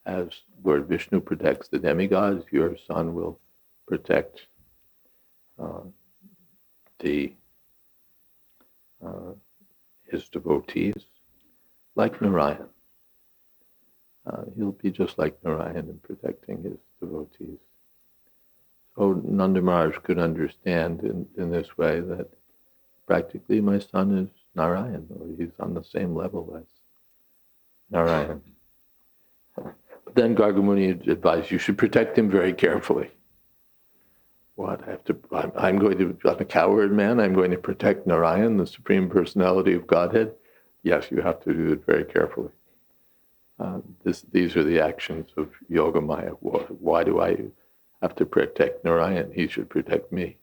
As Lord Vishnu protects the demigods, your son will protect his devotees, like Narayan. He'll be just like Narayan in protecting his devotees. So Nanda Maharaj could understand in this way that practically my son is Narayan, or he's on the same level as Narayan. But then Gargamuni advised you should protect him very carefully. What, I'm a coward man, I'm going to protect Narayan, the Supreme Personality of Godhead? Yes, you have to do it very carefully. These are the actions of Yogamaya. Why do I have to protect Narayan? He should protect me.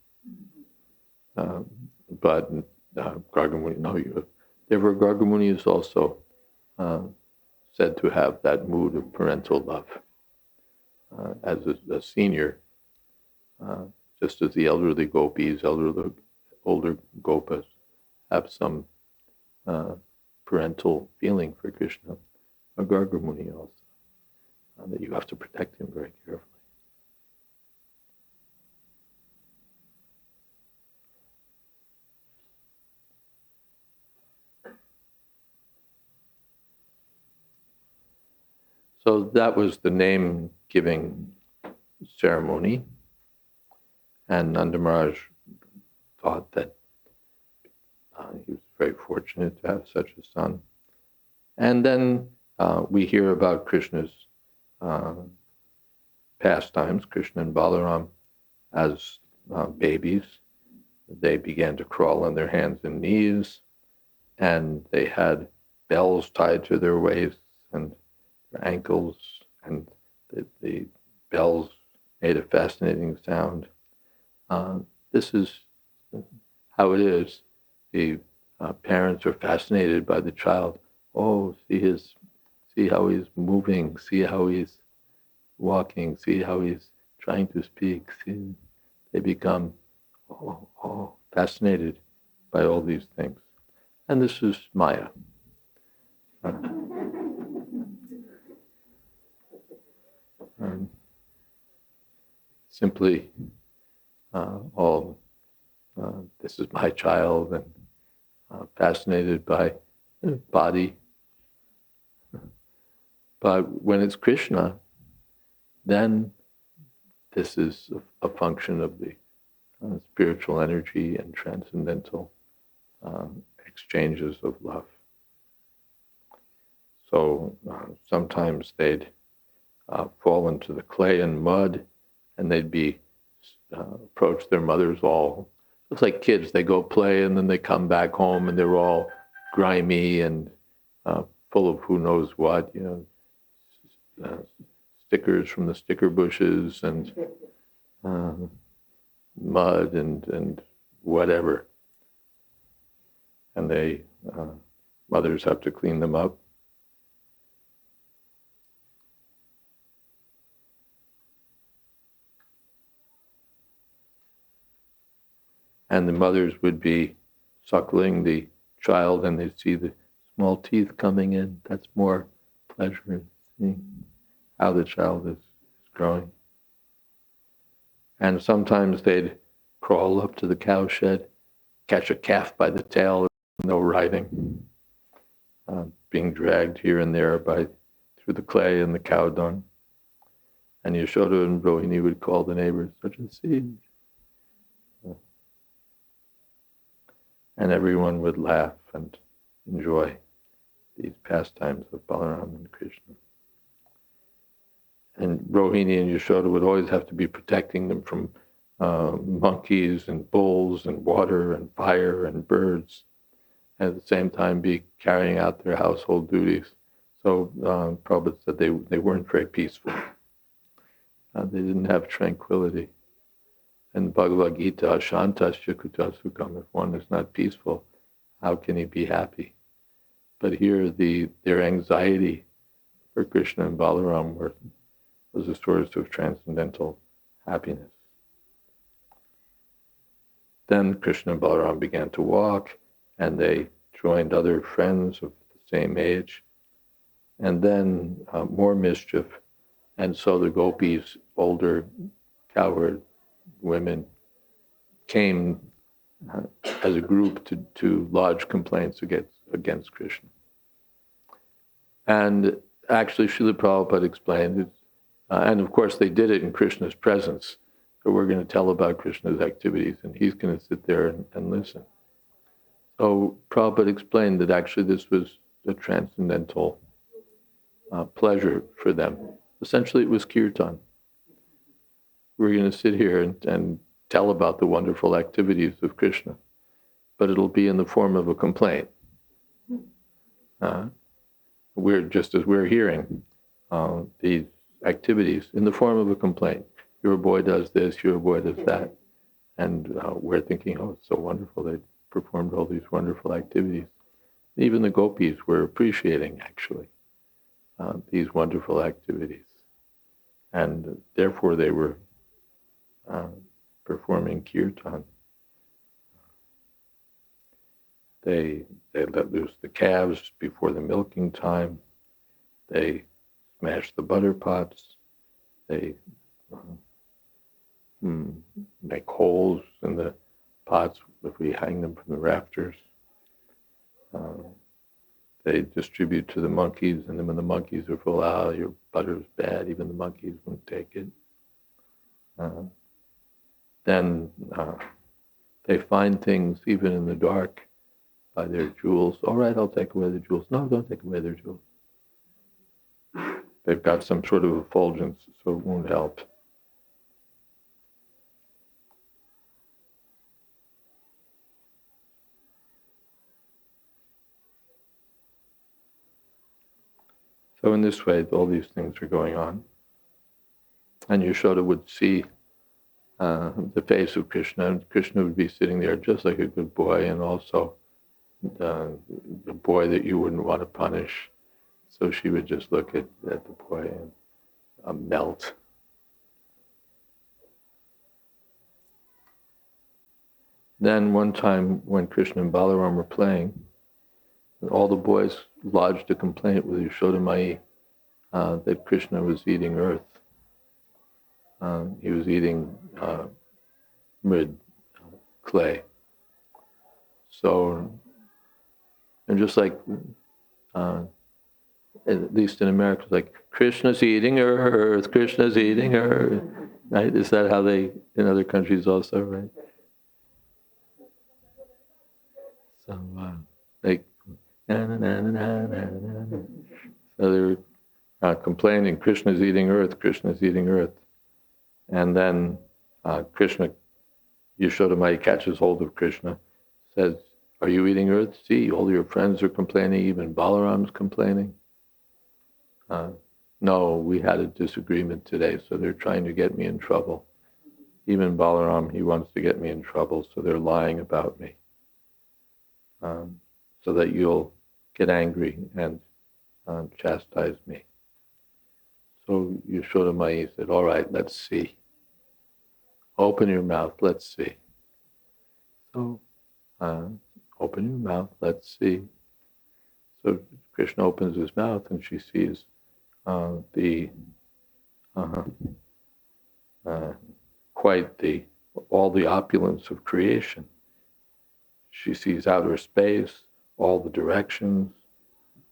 But Gargamuni, no, therefore Gargamuni is also said to have that mood of parental love. As a senior, just as the elderly gopis, older gopas, have some parental feeling for Krishna, a Gargamuni also, that you have to protect him very carefully. So that was the name-giving ceremony, and Nanda Maharaj thought that he was very fortunate to have such a son. And then we hear about Krishna's pastimes, Krishna and Balaram, as babies. They began to crawl on their hands and knees, and they had bells tied to their waists and their ankles, and the bells made a fascinating sound. This is how it is. The parents are fascinated by the child. Oh, see how he's moving, see how he's walking, see how he's trying to speak. See, they become fascinated by all these things. And this is Maya. Simply this is my child, and fascinated by the body. But when it's Krishna, then this is a function of the spiritual energy and transcendental exchanges of love. So sometimes they'd fall into the clay and mud, and they'd be approach their mothers all. It's like kids; they go play, and then they come back home, and they're all grimy and full of who knows what, stickers from the sticker bushes and mud and whatever, and they mothers have to clean them up. And the mothers would be suckling the child, and they'd see the small teeth coming in. That's more pleasure in seeing how the child is growing. And sometimes they'd crawl up to the cowshed, catch a calf by the tail, no riding, being dragged here and there through the clay and the cow dung. And Yashoda and Rohini would call the neighbors, such a siege. And everyone would laugh and enjoy these pastimes of Balaram and Krishna. And Rohini and Yashoda would always have to be protecting them from monkeys and bulls and water and fire and birds, and at the same time be carrying out their household duties. So Prabhupada said they weren't very peaceful. They didn't have tranquility. And Bhagavad Gita, Ashantasya kuta sukham, if one is not peaceful, how can he be happy? But here their anxiety for Krishna and Balaram was a source of transcendental happiness. Then Krishna and Balaram began to walk, and they joined other friends of the same age, and then more mischief. And so the gopis, older cowherd women, came as a group to lodge complaints against Krishna. And actually, Srila Prabhupada explained it, and of course they did it in Krishna's presence. So we're going to tell about Krishna's activities, and he's going to sit there and listen. So Prabhupada explained that actually this was a transcendental pleasure for them. Essentially, it was kirtan. We're going to sit here and tell about the wonderful activities of Krishna, but it'll be in the form of a complaint. We're just as we're hearing these activities in the form of a complaint. Your boy does this, your boy does that. And we're thinking, oh, it's so wonderful. They performed all these wonderful activities. Even the gopis were appreciating, actually, these wonderful activities. And therefore they were performing kirtan. They let loose the calves before the milking time. They smashed the butter pots. They make holes in the pots if we hang them from the rafters. They distribute to the monkeys, and then when the monkeys are full, your butter's bad, even the monkeys won't take it. Then they find things even in the dark by their jewels. All right, I'll take away the jewels. No, don't take away their jewels. They've got some sort of effulgence, so it won't help. So in this way, all these things are going on. And Yashoda would see the face of Krishna, and Krishna would be sitting there just like a good boy, and also the boy that you wouldn't want to punish. So she would just look at the boy and melt. Then one time when Krishna and Balaram were playing, all the boys lodged a complaint with Yashoda Mai that Krishna was eating earth. He was eating clay. So, and just like, at least in America, it's like, Krishna's eating earth, Krishna's eating earth, right? Is that how they, in other countries also, right? So, like, na na na na na na na. So they're complaining, Krishna's eating earth, Krishna's eating earth. And then Krishna, Yashodamai catches hold of Krishna, says, are you eating earth? See, all your friends are complaining, even Balaram's complaining. No, we had a disagreement today, so they're trying to get me in trouble. Even Balaram, he wants to get me in trouble, so they're lying about me. So that you'll get angry and chastise me. So Yashodamai said, all right, let's see. Open your mouth, let's see. So open your mouth, let's see. So Krishna opens his mouth and she sees all the opulence of creation. She sees outer space, all the directions,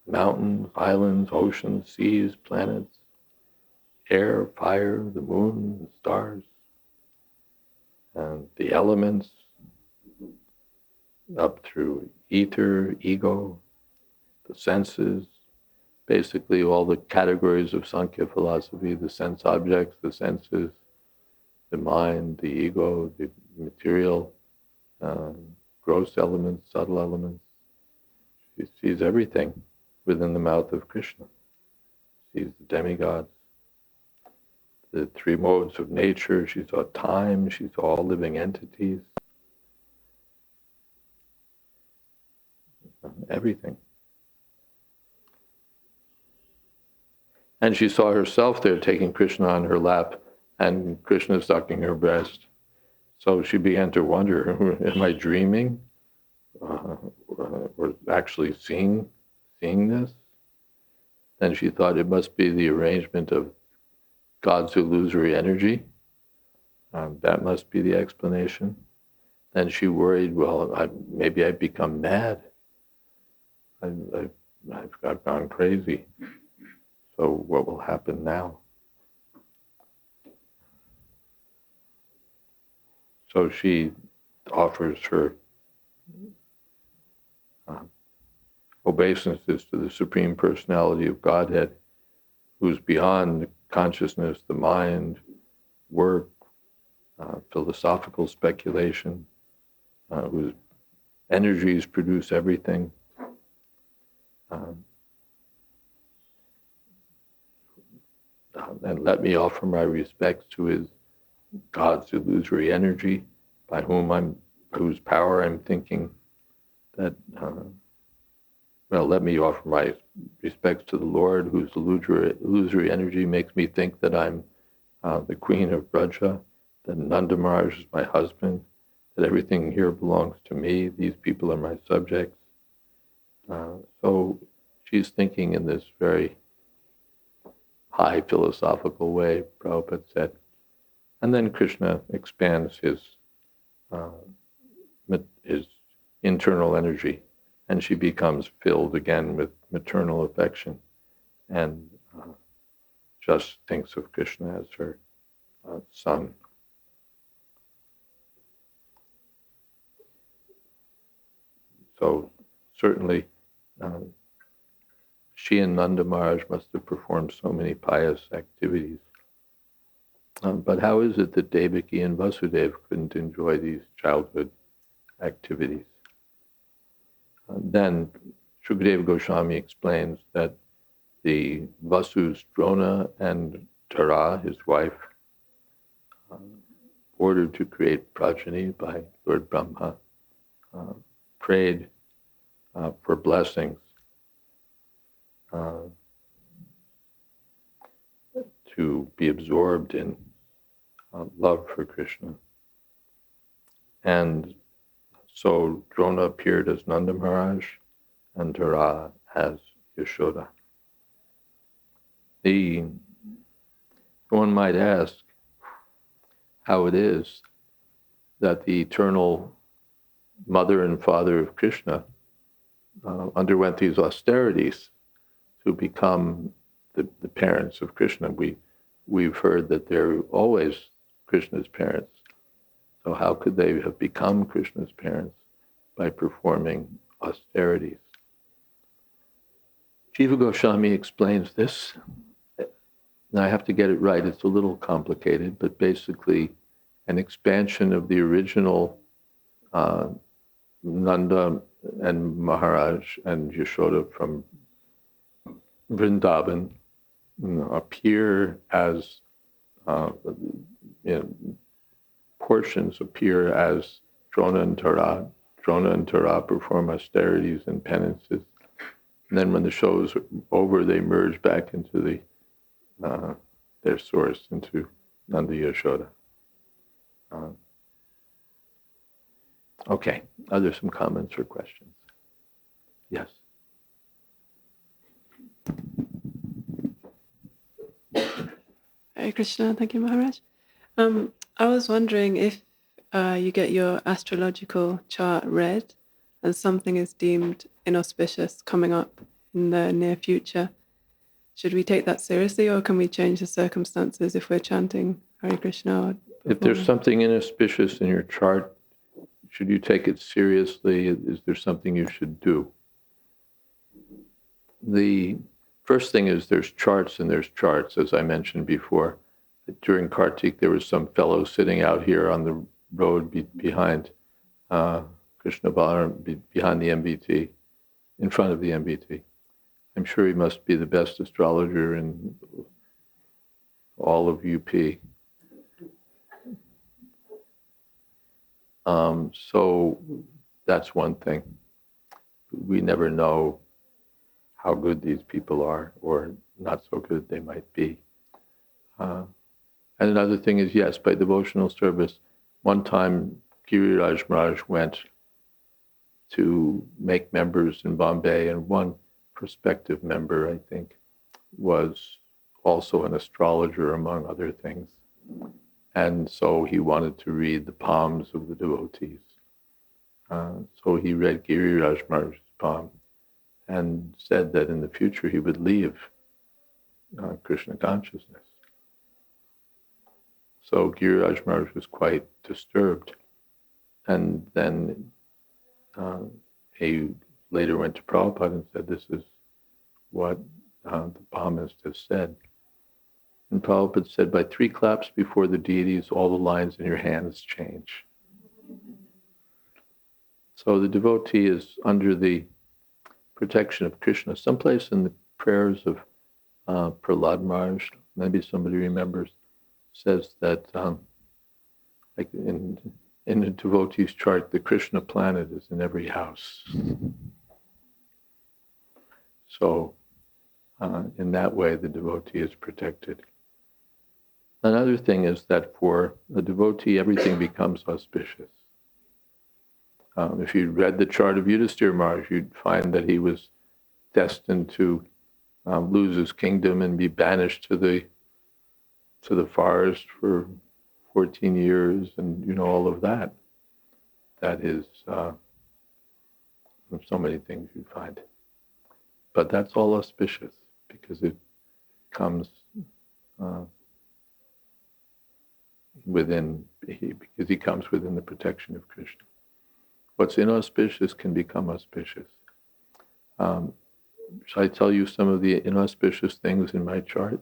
mountains, islands, oceans, seas, planets, air, fire, the moon, the stars, and the elements, up through ether, ego, the senses, basically all the categories of Sankhya philosophy, the sense objects, the senses, the mind, the ego, the material, gross elements, subtle elements. She sees everything within the mouth of Krishna. She sees the demigods, the three modes of nature. She saw time. She saw all living entities. Everything. And she saw herself there taking Krishna on her lap and Krishna sucking her breast. So she began to wonder, am I dreaming? Or actually seeing this? Then she thought it must be the arrangement of God's illusory energy. That must be the explanation. Then she worried, well, maybe I've become mad. I've gone crazy. So what will happen now? So she offers her obeisances to the Supreme Personality of Godhead, who's beyond consciousness, the mind, work, philosophical speculation, whose energies produce everything. And let me offer my respects to his God's illusory energy, by whose power I'm thinking that, let me offer my respects to the Lord, whose illusory energy makes me think that I'm the queen of Braja, that Nanda Maharaj is my husband, that everything here belongs to me, these people are my subjects. So she's thinking in this very high philosophical way, Prabhupada said. And then Krishna expands his internal energy, and she becomes filled again with maternal affection and just thinks of Krishna as her son. So certainly she and Nanda Maharaj must have performed so many pious activities. But how is it that Devaki and Vasudeva couldn't enjoy these childhood activities? Then Shukadeva Goswami explains that the Vasus, Drona, and Tara, his wife, ordered to create progeny by Lord Brahma, prayed for blessings to be absorbed in love for Krishna. And so Drona appeared as Nanda Maharaj and Tara as Yashoda. One might ask how it is that the eternal mother and father of Krishna underwent these austerities to become the parents of Krishna. We've heard that they're always Krishna's parents. So how could they have become Krishna's parents? By performing austerities. Jiva Goswami explains this. Now I have to get it right, it's a little complicated, but basically an expansion of the original Nanda and Maharaj and Yashoda from Vrindavan appear as portions appear as Drona and Tara. Drona and Tara perform austerities and penances. And then when the show is over, they merge back into their source, into Nanda Yashoda. Okay, are there some comments or questions? Yes. Hare Krishna, thank you, Maharaj. I was wondering if you get your astrological chart read and something is deemed inauspicious coming up in the near future, should we take that seriously, or can we change the circumstances if we're chanting Hare Krishna? If there's something inauspicious in your chart, should you take it seriously? Is there something you should do? The first thing is there's charts and there's charts, as I mentioned before. During Kartik, there was some fellow sitting out here on the road behind Krishna Balaram, behind the MBT, in front of the MBT. I'm sure he must be the best astrologer in all of UP. So that's one thing. We never know how good these people are, or not so good they might be. And another thing is, yes, by devotional service, one time Giriraj Maharaj went to make members in Bombay, and one prospective member, I think, was also an astrologer, among other things. And so he wanted to read the palms of the devotees. So he read Giriraj Maharaj's palm and said that in the future he would leave Krishna consciousness. So Giriraj Maharaj was quite disturbed. And then he later went to Prabhupada and said, this is what the palmist has said. And Prabhupada said, by 3 claps before the deities, all the lines in your hands change. So the devotee is under the protection of Krishna. Someplace in the prayers of Prahlad Maharaj, maybe somebody remembers, says that like in the devotee's chart, the Krishna planet is in every house. So in that way, the devotee is protected. Another thing is that for the devotee, everything becomes auspicious. If you read the chart of Yudhisthira Maharaj, you'd find that he was destined to lose his kingdom and be banished to the forest for 14 years, and all of that. That is so many things you find. But that's all auspicious because it comes because he comes within the protection of Krishna. What's inauspicious can become auspicious. Shall I tell you some of the inauspicious things in my chart?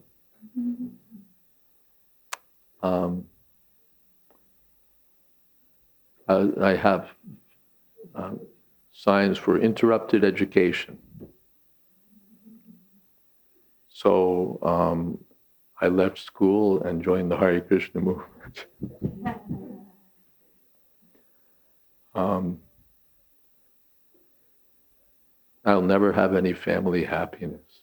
I have signs for interrupted education. So I left school and joined the Hare Krishna movement. I'll never have any family happiness.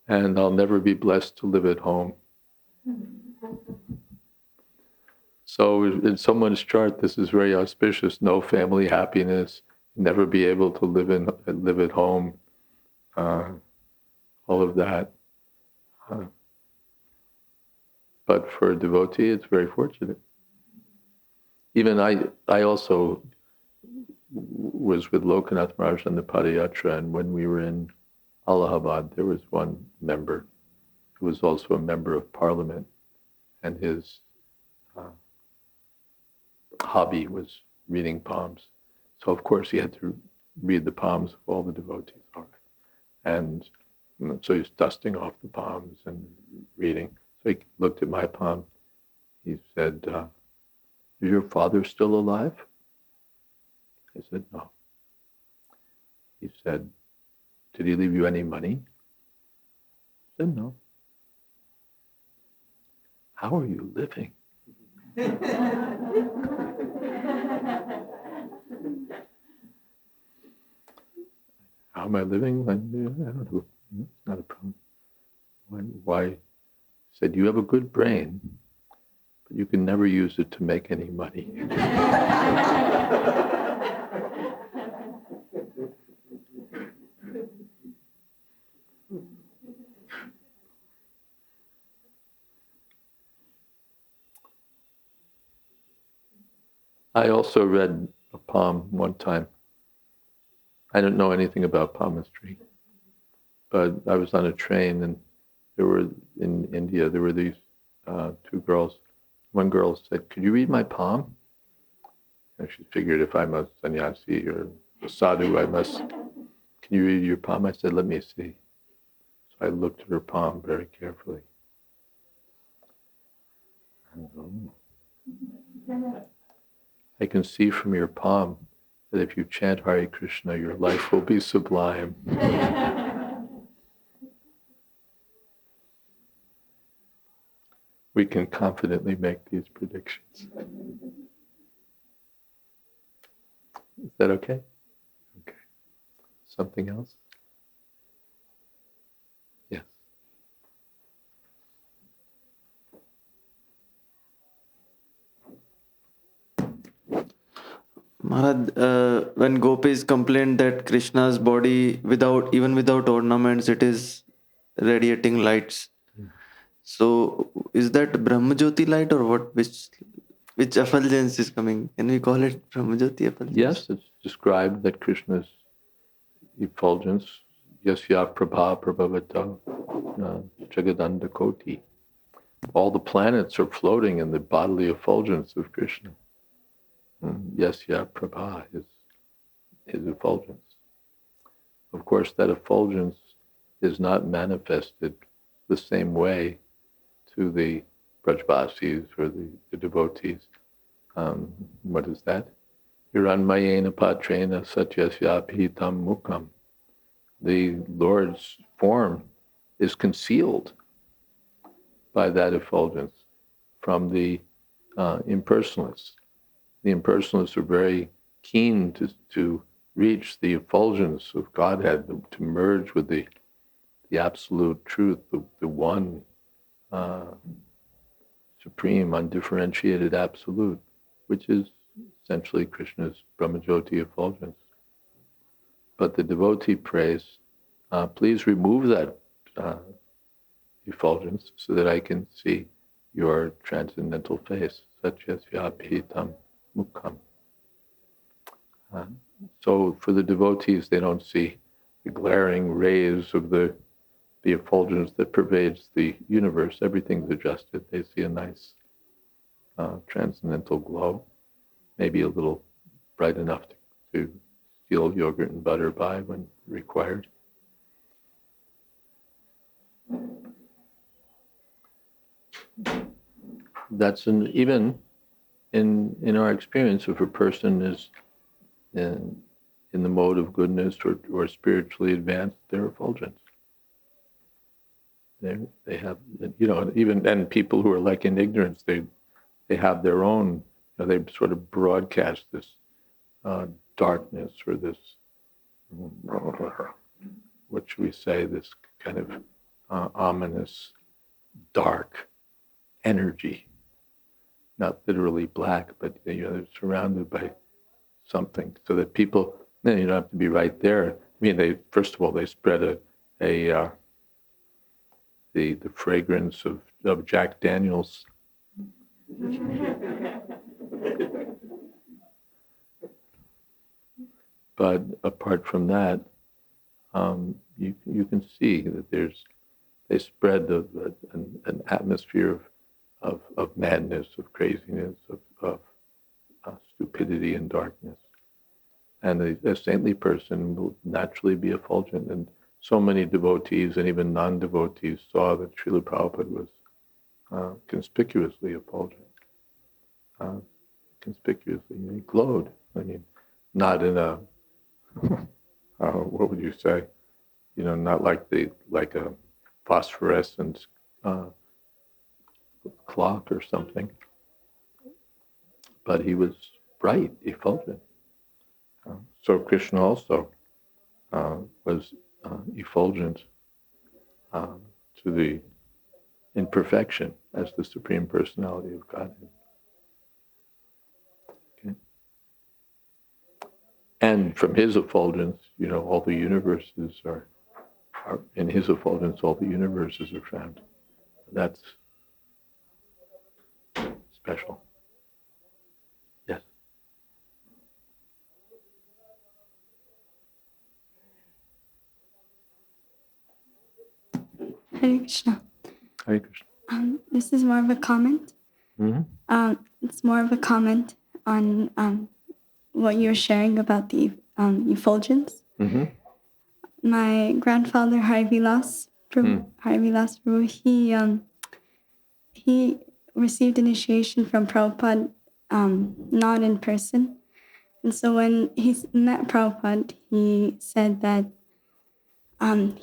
And I'll never be blessed to live at home. So in someone's chart, this is very auspicious. No family happiness, never be able to live at home, all of that. But for a devotee, it's very fortunate. Even I also was with Lokanath Maharaj on the Padayatra, and when we were in Allahabad, there was one member who was also a member of parliament, and his hobby was reading palms. So of course he had to read the palms of all the devotees. All right. And so he's dusting off the palms and reading. So he looked at my palm. He said, is your father still alive? I said, no. He said, did he leave you any money? I said, no. How are you living? How am I living? I don't know. It's not a problem. Why? He said, you have a good brain, but you can never use it to make any money. I also read a palm one time. I didn't know anything about palmistry, but I was on a train and in India, there were these two girls. One girl said, could you read my palm? And she figured if I'm a sannyasi or a sadhu, I must, can you read your palm? I said, let me see. So I looked at her palm very carefully. I can see from your palm that if you chant Hare Krishna, your life will be sublime. We can confidently make these predictions. Is that okay? Okay. Something else? Yes. Maharaj, when gopis complained that Krishna's body, even without ornaments, it is radiating lights. So, is that Brahmajyoti light or what? Which effulgence is coming? Can we call it Brahmajyoti effulgence? Yes, it's described that Krishna's effulgence, yasya prabha prabhavata jagadanda koti. All the planets are floating in the bodily effulgence of Krishna. Yasya prabha is his effulgence. Of course, that effulgence is not manifested the same way to the Brajbasis or the devotees. What is that? Hiranmayena patrena satyasyapitam mukam. The Lord's form is concealed by that effulgence from the impersonalists. The impersonalists are very keen to reach the effulgence of Godhead, to merge with the absolute truth, the one supreme, undifferentiated absolute, which is essentially Krishna's Brahmajyoti effulgence. But the devotee prays, please remove that effulgence so that I can see your transcendental face, such as Vyapitam Mukham. So for the devotees, they don't see the glaring rays of the effulgence that pervades the universe. Everything's adjusted. They see a nice transcendental glow, maybe a little bright enough to steal yogurt and butter by when required. That's even in our experience, if a person is in the mode of goodness or spiritually advanced, they're effulgent. They have, even and people who are like in ignorance, they have their own. They sort of broadcast this darkness or this, what should we say, this kind of ominous, dark energy. Not literally black, but they're surrounded by something, so that people, you don't have to be right there. I mean, they first of all they spread the fragrance of Jack Daniels. But apart from that, you can see that they spread an atmosphere of madness, of craziness, of stupidity and darkness. And a saintly person will naturally be effulgent. And so many devotees and even non-devotees saw that Srila Prabhupada was conspicuously effulgent. Conspicuously, he glowed. I mean, not in a, what would you say? Not like a phosphorescent clock or something. But he was bright, effulgent. So Krishna also was effulgent in perfection as the Supreme Personality of Godhead. Okay. And from his effulgence, all the universes are in his effulgence, all the universes are found. That's special. Yes. Hare Krishna. Hare Krishna. This is more of a comment. Mm-hmm. It's more of a comment on what you're sharing about the effulgence. Mm-hmm. My grandfather, Harivilas Prabhu, he received initiation from Prabhupada, not in person. And so when he met Prabhupada, he said that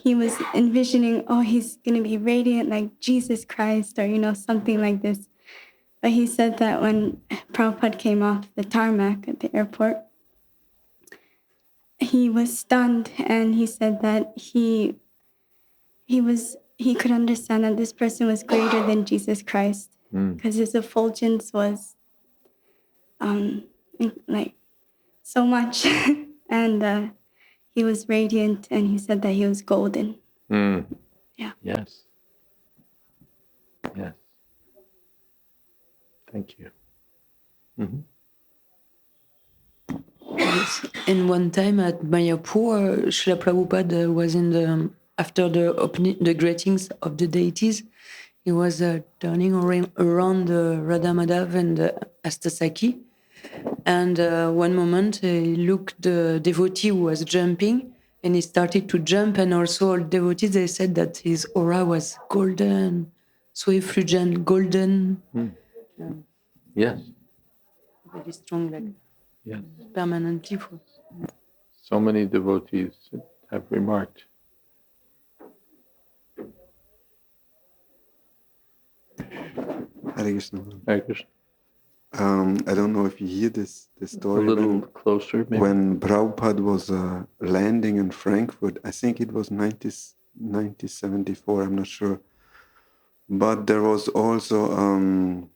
he was envisioning, he's going to be radiant like Jesus Christ, or, something like this. But he said that when Prabhupada came off the tarmac at the airport, he was stunned, and he said that he could understand that this person was greater than Jesus Christ, because his effulgence was like so much, and he was radiant, and he said that he was golden. Yeah. Yes. Yes. Thank you. Mm-hmm. Yes. And one time at Mayapur, Srila Prabhupada was after the greetings of the deities, he was turning around Radha Madhav and Astasaki. And one moment he looked the devotee who was jumping, and he started to jump, and also all devotees, they said that his aura was golden, so effulgent, golden. Yes. Very strong, like Yes. permanently. So many devotees have remarked. Hare Krishna. Hare Krishna. I don't know if you hear this story. A little closer, maybe. When Prabhupada was landing in Frankfurt, I think it was 1974, I'm not sure. But there was also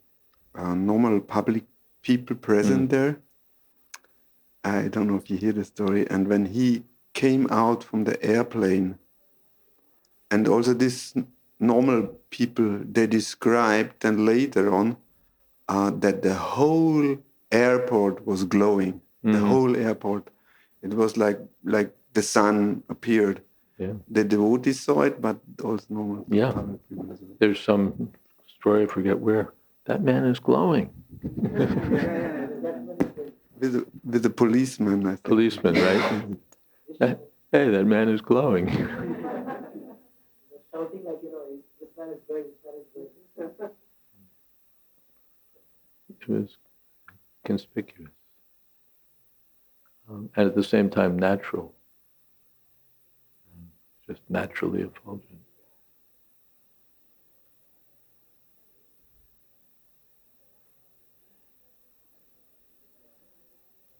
normal public people present there. I don't know if you hear the story. And when he came out from the airplane, and also this normal people, they described, and later on, that the whole airport was glowing. The whole airport. It was like the sun appeared. Yeah. The devotees saw it, but also normal public people as well. There's some story, I forget where. That man is glowing. With the policeman, I think. Policeman, right? Hey, that man is glowing. Shouting like, this man is glowing, this man is glowing. It was conspicuous. And at the same time natural. Just naturally effulgent.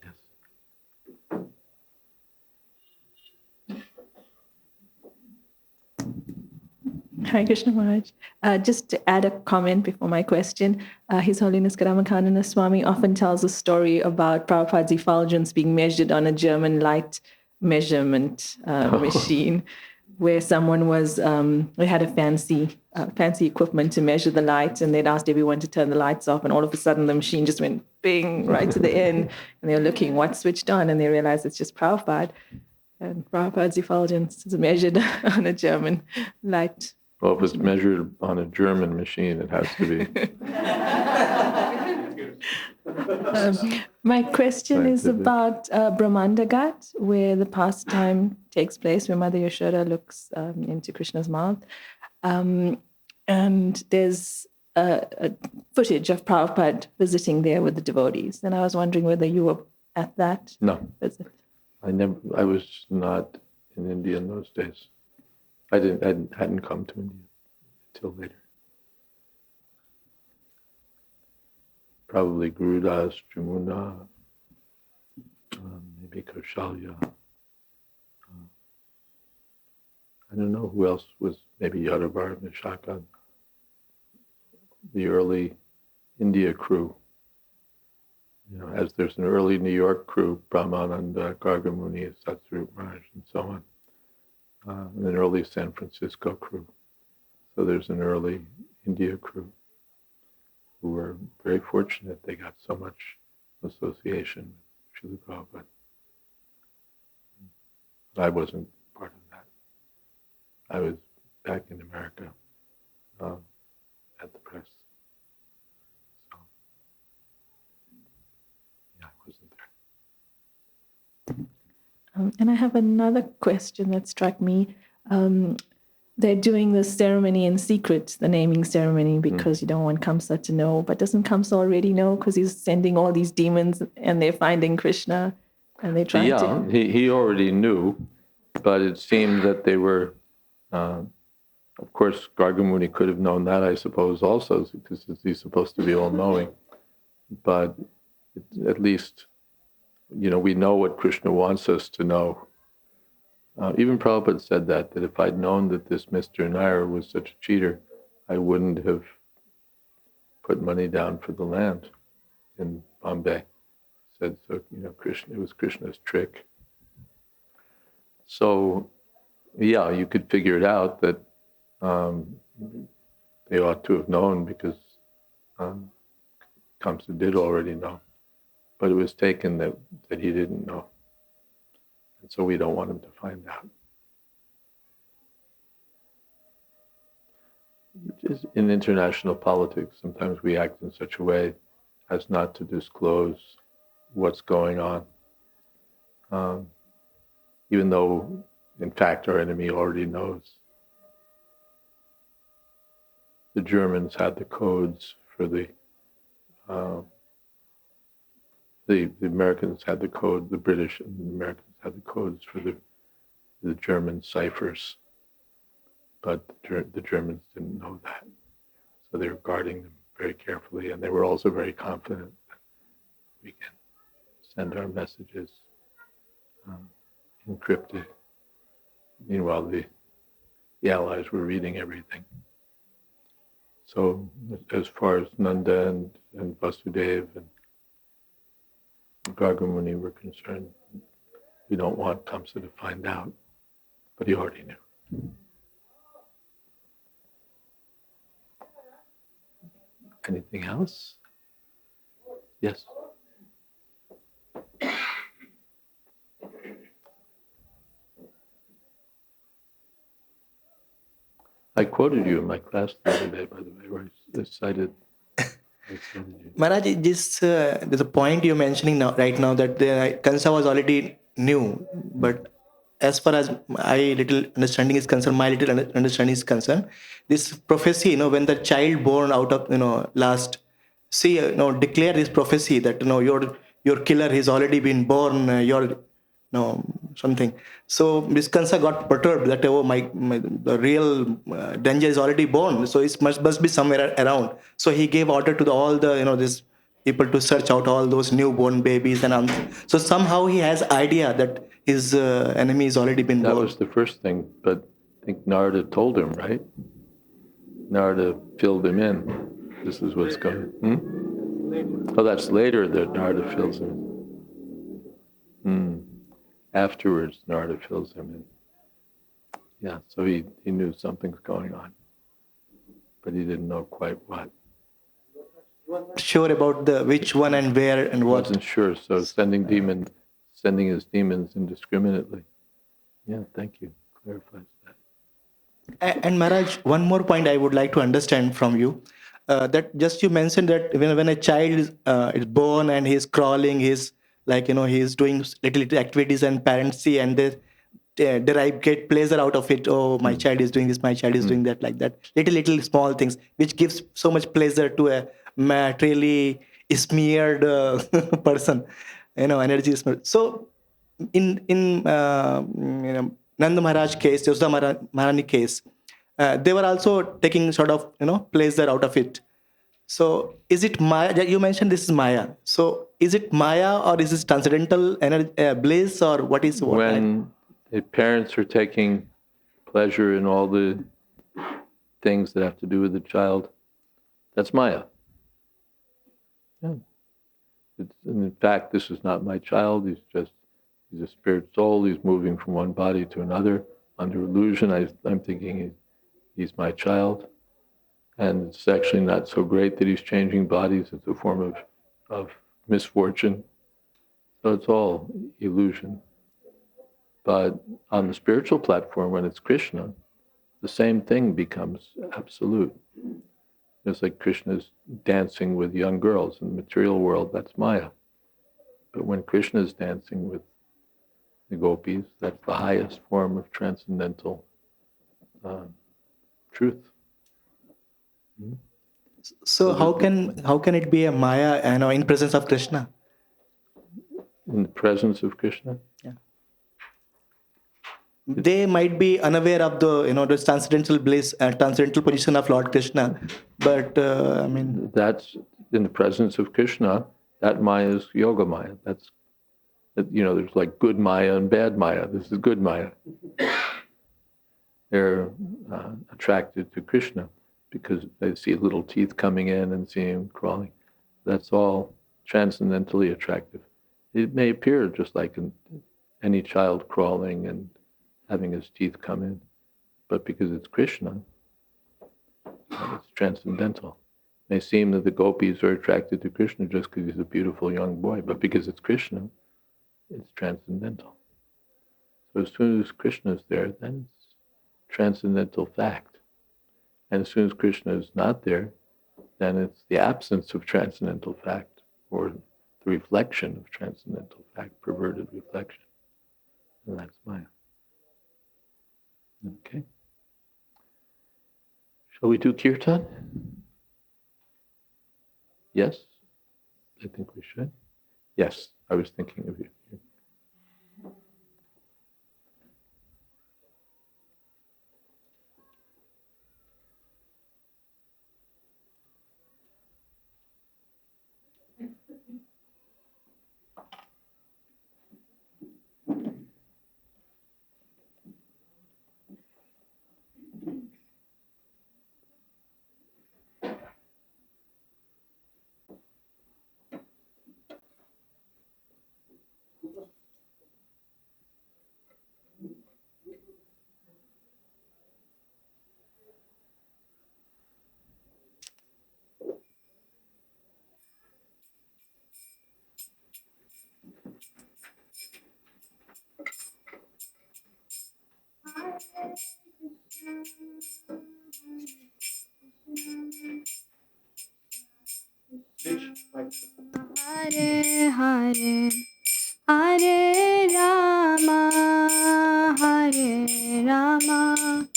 Yes. Hare Krishna Maharaj. Just to add a comment before my question, His Holiness Kadamakanana Swami often tells a story about Prabhupada's effulgence being measured on a German light measurement machine, where someone they had a fancy equipment to measure the light, and they'd asked everyone to turn the lights off, and all of a sudden the machine just went bing right to the end, and they were looking what switched on, and they realized it's just Prabhupada. And Prabhupada's effulgence is measured on a German light. Well, if it's measured on a German machine, it has to be. My question is Scientific. about Brahmandagat, where the pastime takes place, where Mother Yashoda looks into Krishna's mouth. And there's a footage of Prabhupada visiting there with the devotees. And I was wondering whether you were at that No, visit. I was not in India in those days. I hadn't come to India until later. Probably Gurudas, Jamuna, maybe Kaushalya. I don't know who else was, maybe Yadavar, Vishaka, the early India crew. You know, as there's an early New York crew, Brahmananda, Gargamuni, Satsuru Maharaj, and so on, and an early San Francisco crew. So there's an early India crew who were very fortunate they got so much association with Srila Prabhupada. I wasn't part of that. I was back in America at the press. So, yeah, I wasn't there. And I have another question that struck me. They're doing this ceremony in secret, the naming ceremony, because you don't want Kamsa to know. But doesn't Kamsa already know because he's sending all these demons and they're finding Krishna and they're trying Yeah, to... he already knew, but it seemed that they were, of course, Gargamuni could have known that, I suppose, also, because he's supposed to be all-knowing. But at least, you know, we know what Krishna wants us to know. Even Prabhupada said that if I'd known that this Mr. Nair was such a cheater, I wouldn't have put money down for the land in Bombay. Said, so, you know, it was Krishna's trick. So, yeah, you could figure it out that they ought to have known because Kamsa did already know. But it was taken that he didn't know. And so we don't want him to find out. Just in international politics, sometimes we act in such a way as not to disclose what's going on. Even though, in fact, our enemy already knows. The Germans had the codes for the Americans had the code, the British and the Americans had the codes for the German ciphers, but the Germans didn't know that. So they were guarding them very carefully, and they were also very confident that we can send our messages encrypted. Meanwhile, the Allies were reading everything. So as far as Nanda and Vasudev and Gargamuni were concerned, we don't want Kamsa to find out, but he already knew. Anything else? Yes. I quoted you in my class the other day, by the way, where I cited you. Maharaj, there's a point you're mentioning now, right now, that the Kansa was already new, but as far as my little understanding is concerned, this prophecy, when the child born out of, declare this prophecy that, your killer has already been born, something. So Miss Kansa got perturbed that, the real danger is already born, so it must be somewhere around. So he gave order to all the, this people to search out all those newborn babies and so somehow he has idea that his enemy has already been That born. was the first thing, but I think Narada told him, right? Narada filled him in. This is what's going on. Oh, that's later that Narada fills him in. Afterwards, Narada fills him in. Yeah, so he knew something's going on, but he didn't know quite what. Sure about which one and where and what. Wasn't sure, so sending his demons indiscriminately. Yeah, thank you. Clarifies that. And Maharaj, one more point I would like to understand from you. that just you mentioned that when a child is born and he's crawling, he's like, he's doing little activities and parents see and they get pleasure out of it. Oh, my child is doing this, my child is doing that, like that. Little small things, which gives so much pleasure to a materially smeared person, energy is smeared. So in Nanda Maharaj case, Yashoda Maharani case, they were also taking sort of pleasure out of it. So is it Maya? You mentioned this is Maya. So is it Maya or is this transcendental energy, bliss, or what is what? When the parents are taking pleasure in all the things that have to do with the child, that's Maya. Yeah. And in fact, this is not my child. He's a spirit soul. He's moving from one body to another under illusion. I'm thinking he's my child. And it's actually not so great that he's changing bodies. It's a form of misfortune. So it's all illusion. But on the spiritual platform, when it's Krishna, the same thing becomes absolute. It's like Krishna's dancing with young girls. In the material world, that's Maya. But when Krishna is dancing with the gopis, that's the highest form of transcendental truth. So how can it be a Maya, in presence of Krishna? In the presence of Krishna? Yeah. They might be unaware of the transcendental bliss and transcendental position of Lord Krishna, but that's in the presence of Krishna. That Maya is Yoga Maya. There's like good Maya and bad Maya. This is good Maya. They're attracted to Krishna because they see little teeth coming in and see him crawling. That's all transcendentally attractive. It may appear just like any child crawling and having his teeth come in, but because it's Krishna, it's transcendental. It may seem that the gopis are attracted to Krishna just because he's a beautiful young boy, but because it's Krishna, it's transcendental. So as soon as Krishna is there, then it's transcendental fact. And as soon as Krishna is not there, then it's the absence of transcendental fact, or the reflection of transcendental fact, perverted reflection. And that's Maya. Okay. Shall we do kirtan? Yes? I think we should. Yes, I was thinking of you. Hare Hare Hare Rama Hare Rama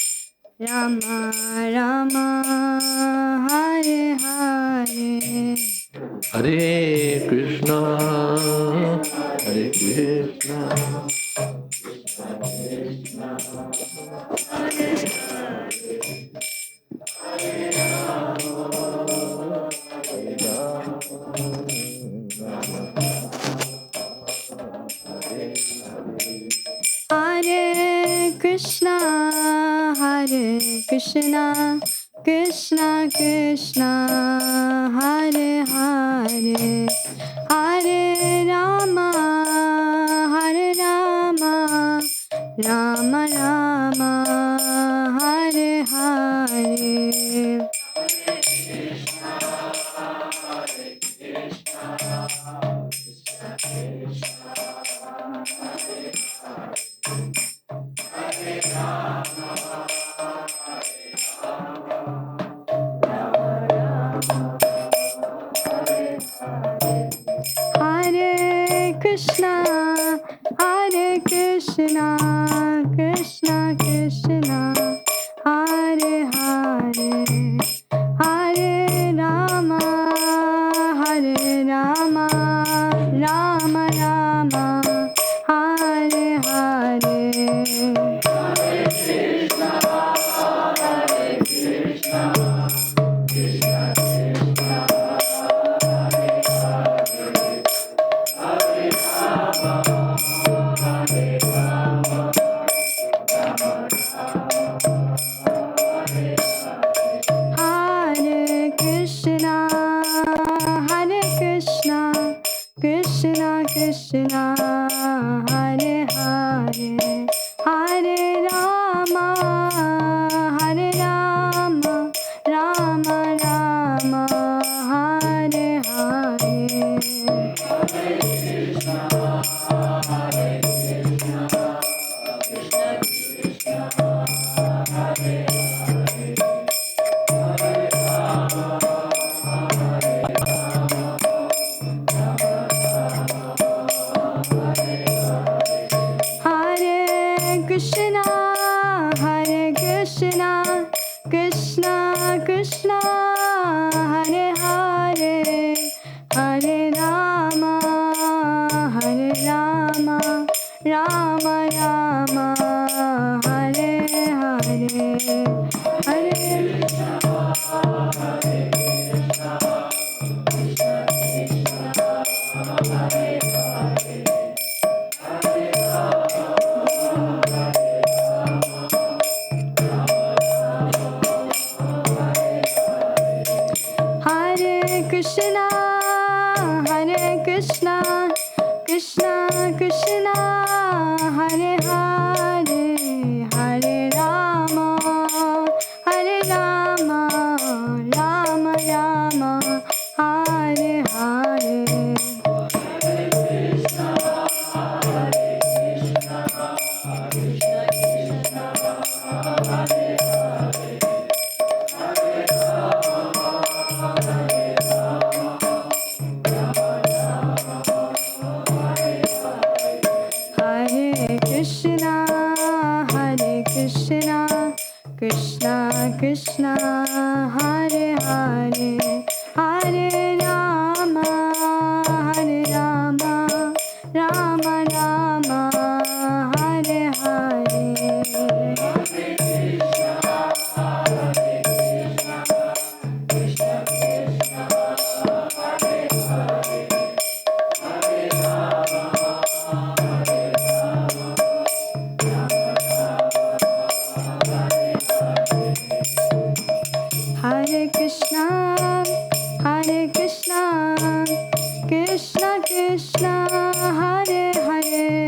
Rama Rama Hare Hare Hare Krishna, Hare Krishna. Hare Krishna Hare Krishna Krishna Krishna Hare Hare Hare Rama Hare Rama Rama Rama Hare Hare Krishna, Hare Krishna, Krishna Krishna, Hare Hare, Hare Rama, Hare Rama, Rama Rama, Hare Hare. Hare Krishna, Hare Krishna, Krishna Krishna, Hare Hare, Hare Rama, Hare Rama, Rama Rama, Hare Hare. Hare Krishna, Hare Krishna, Krishna Krishna, Hare Hare, Hare Rama, Hare Rama, Rama Rama, Hare Hare, Hare. Hare Krishna, Hare Krishna, Krishna Krishna, Hare Hare, Hare Rama, Hare Rama, Rama Rama, Hare Hare. Hare Krishna, Hare Krishna, Krishna Krishna, Hare Hare, Hare Rama, Hare Rama, Rama Rama, Hare Hare Krishna, Hare Krishna, Krishna Krishna, Hare Hare,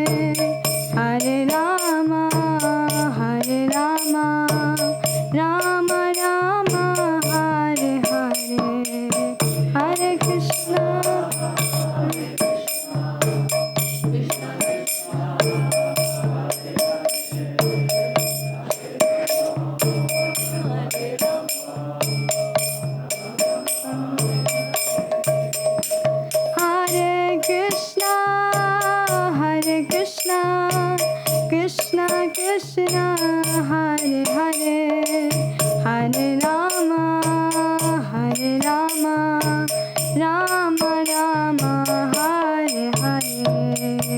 Hare Rama, Hare Rama, Rama Rama, Hare Hare, Hare Krishna. Hare Krishna, Hare Krishna, Krishna Krishna, Hare Hare, Hare Rama, Hare Rama, Rama Rama, Hare Hare.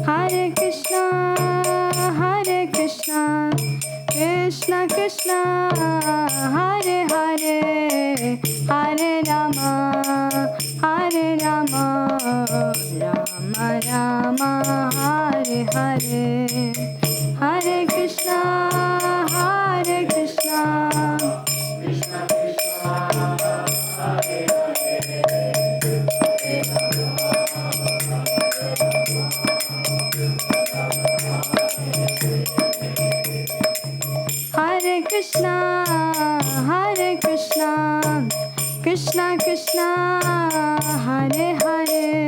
Hare Krishna, Hare Krishna, Krishna Krishna, Hare Hare, Hare Rama, Hare Rama, Rama Rama, Hare Hare, Hare Krishna, Hare Krishna. Hare Krishna, Hare Krishna, Krishna Krishna, Hare Hare,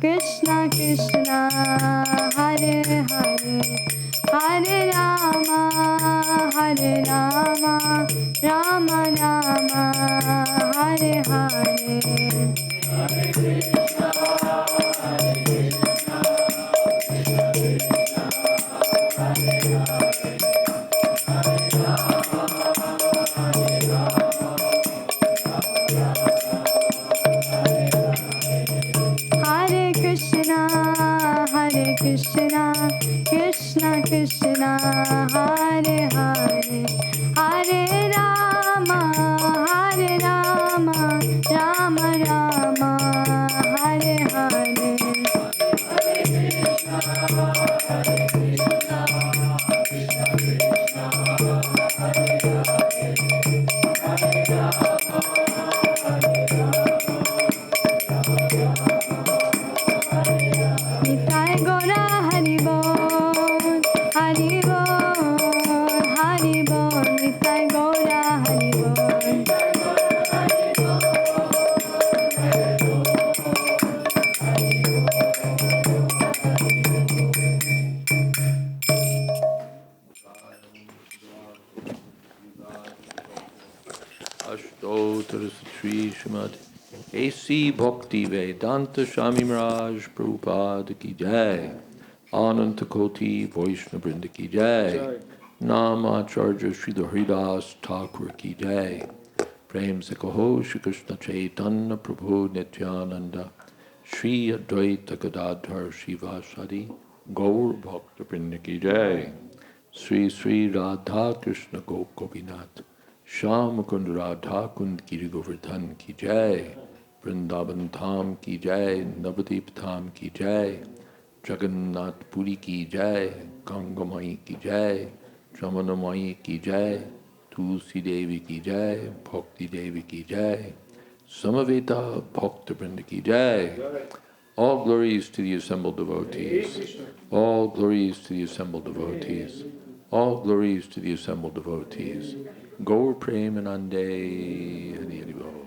Krishna Krishna Hare Hare Hare Rama Rama Rama Hare Hare Hare Krishna Krishna Krishna Hare Hare Hare Rama Rama Rama Hare Hare Nitai Gora Hari Bol Hari Bol Nitai Gora Hari Bol Ashtotar Sri Srimad A.C. Bhakti Vedanta Swami Maharaj Prabhupada Ki Jai. Ananta Koti Vaishnava Vrinda Ki Jai. Namacharya Sri Haridas Thakur Ki Jai. Prem Se Kaho Shri Krishna Chaitanya Prabhu Nityananda Shri Advaita Gadadhar Shivasadi Gaur Bhakta Vrinda Ki Jai. Sri Sri Radha Krishna Gopinath Shyam Kund Radha Kund Giri Govardhan Ki Jai. Vrindavan Dham Ki Jai. Navadip Dham Ki Jai. Jagannath Puri Ki Jai. Gangamai Ki Jai. Jamunamai Ki Jai. Tulsi Devi Ki Jai. Bhakti Devi Ki Jai. Samaveta Bhakta Vrinda Ki Jai. All glories to the assembled devotees. All glories to the assembled devotees. All glories to the assembled devotees. Gaur Premanande Hari Hari Bol.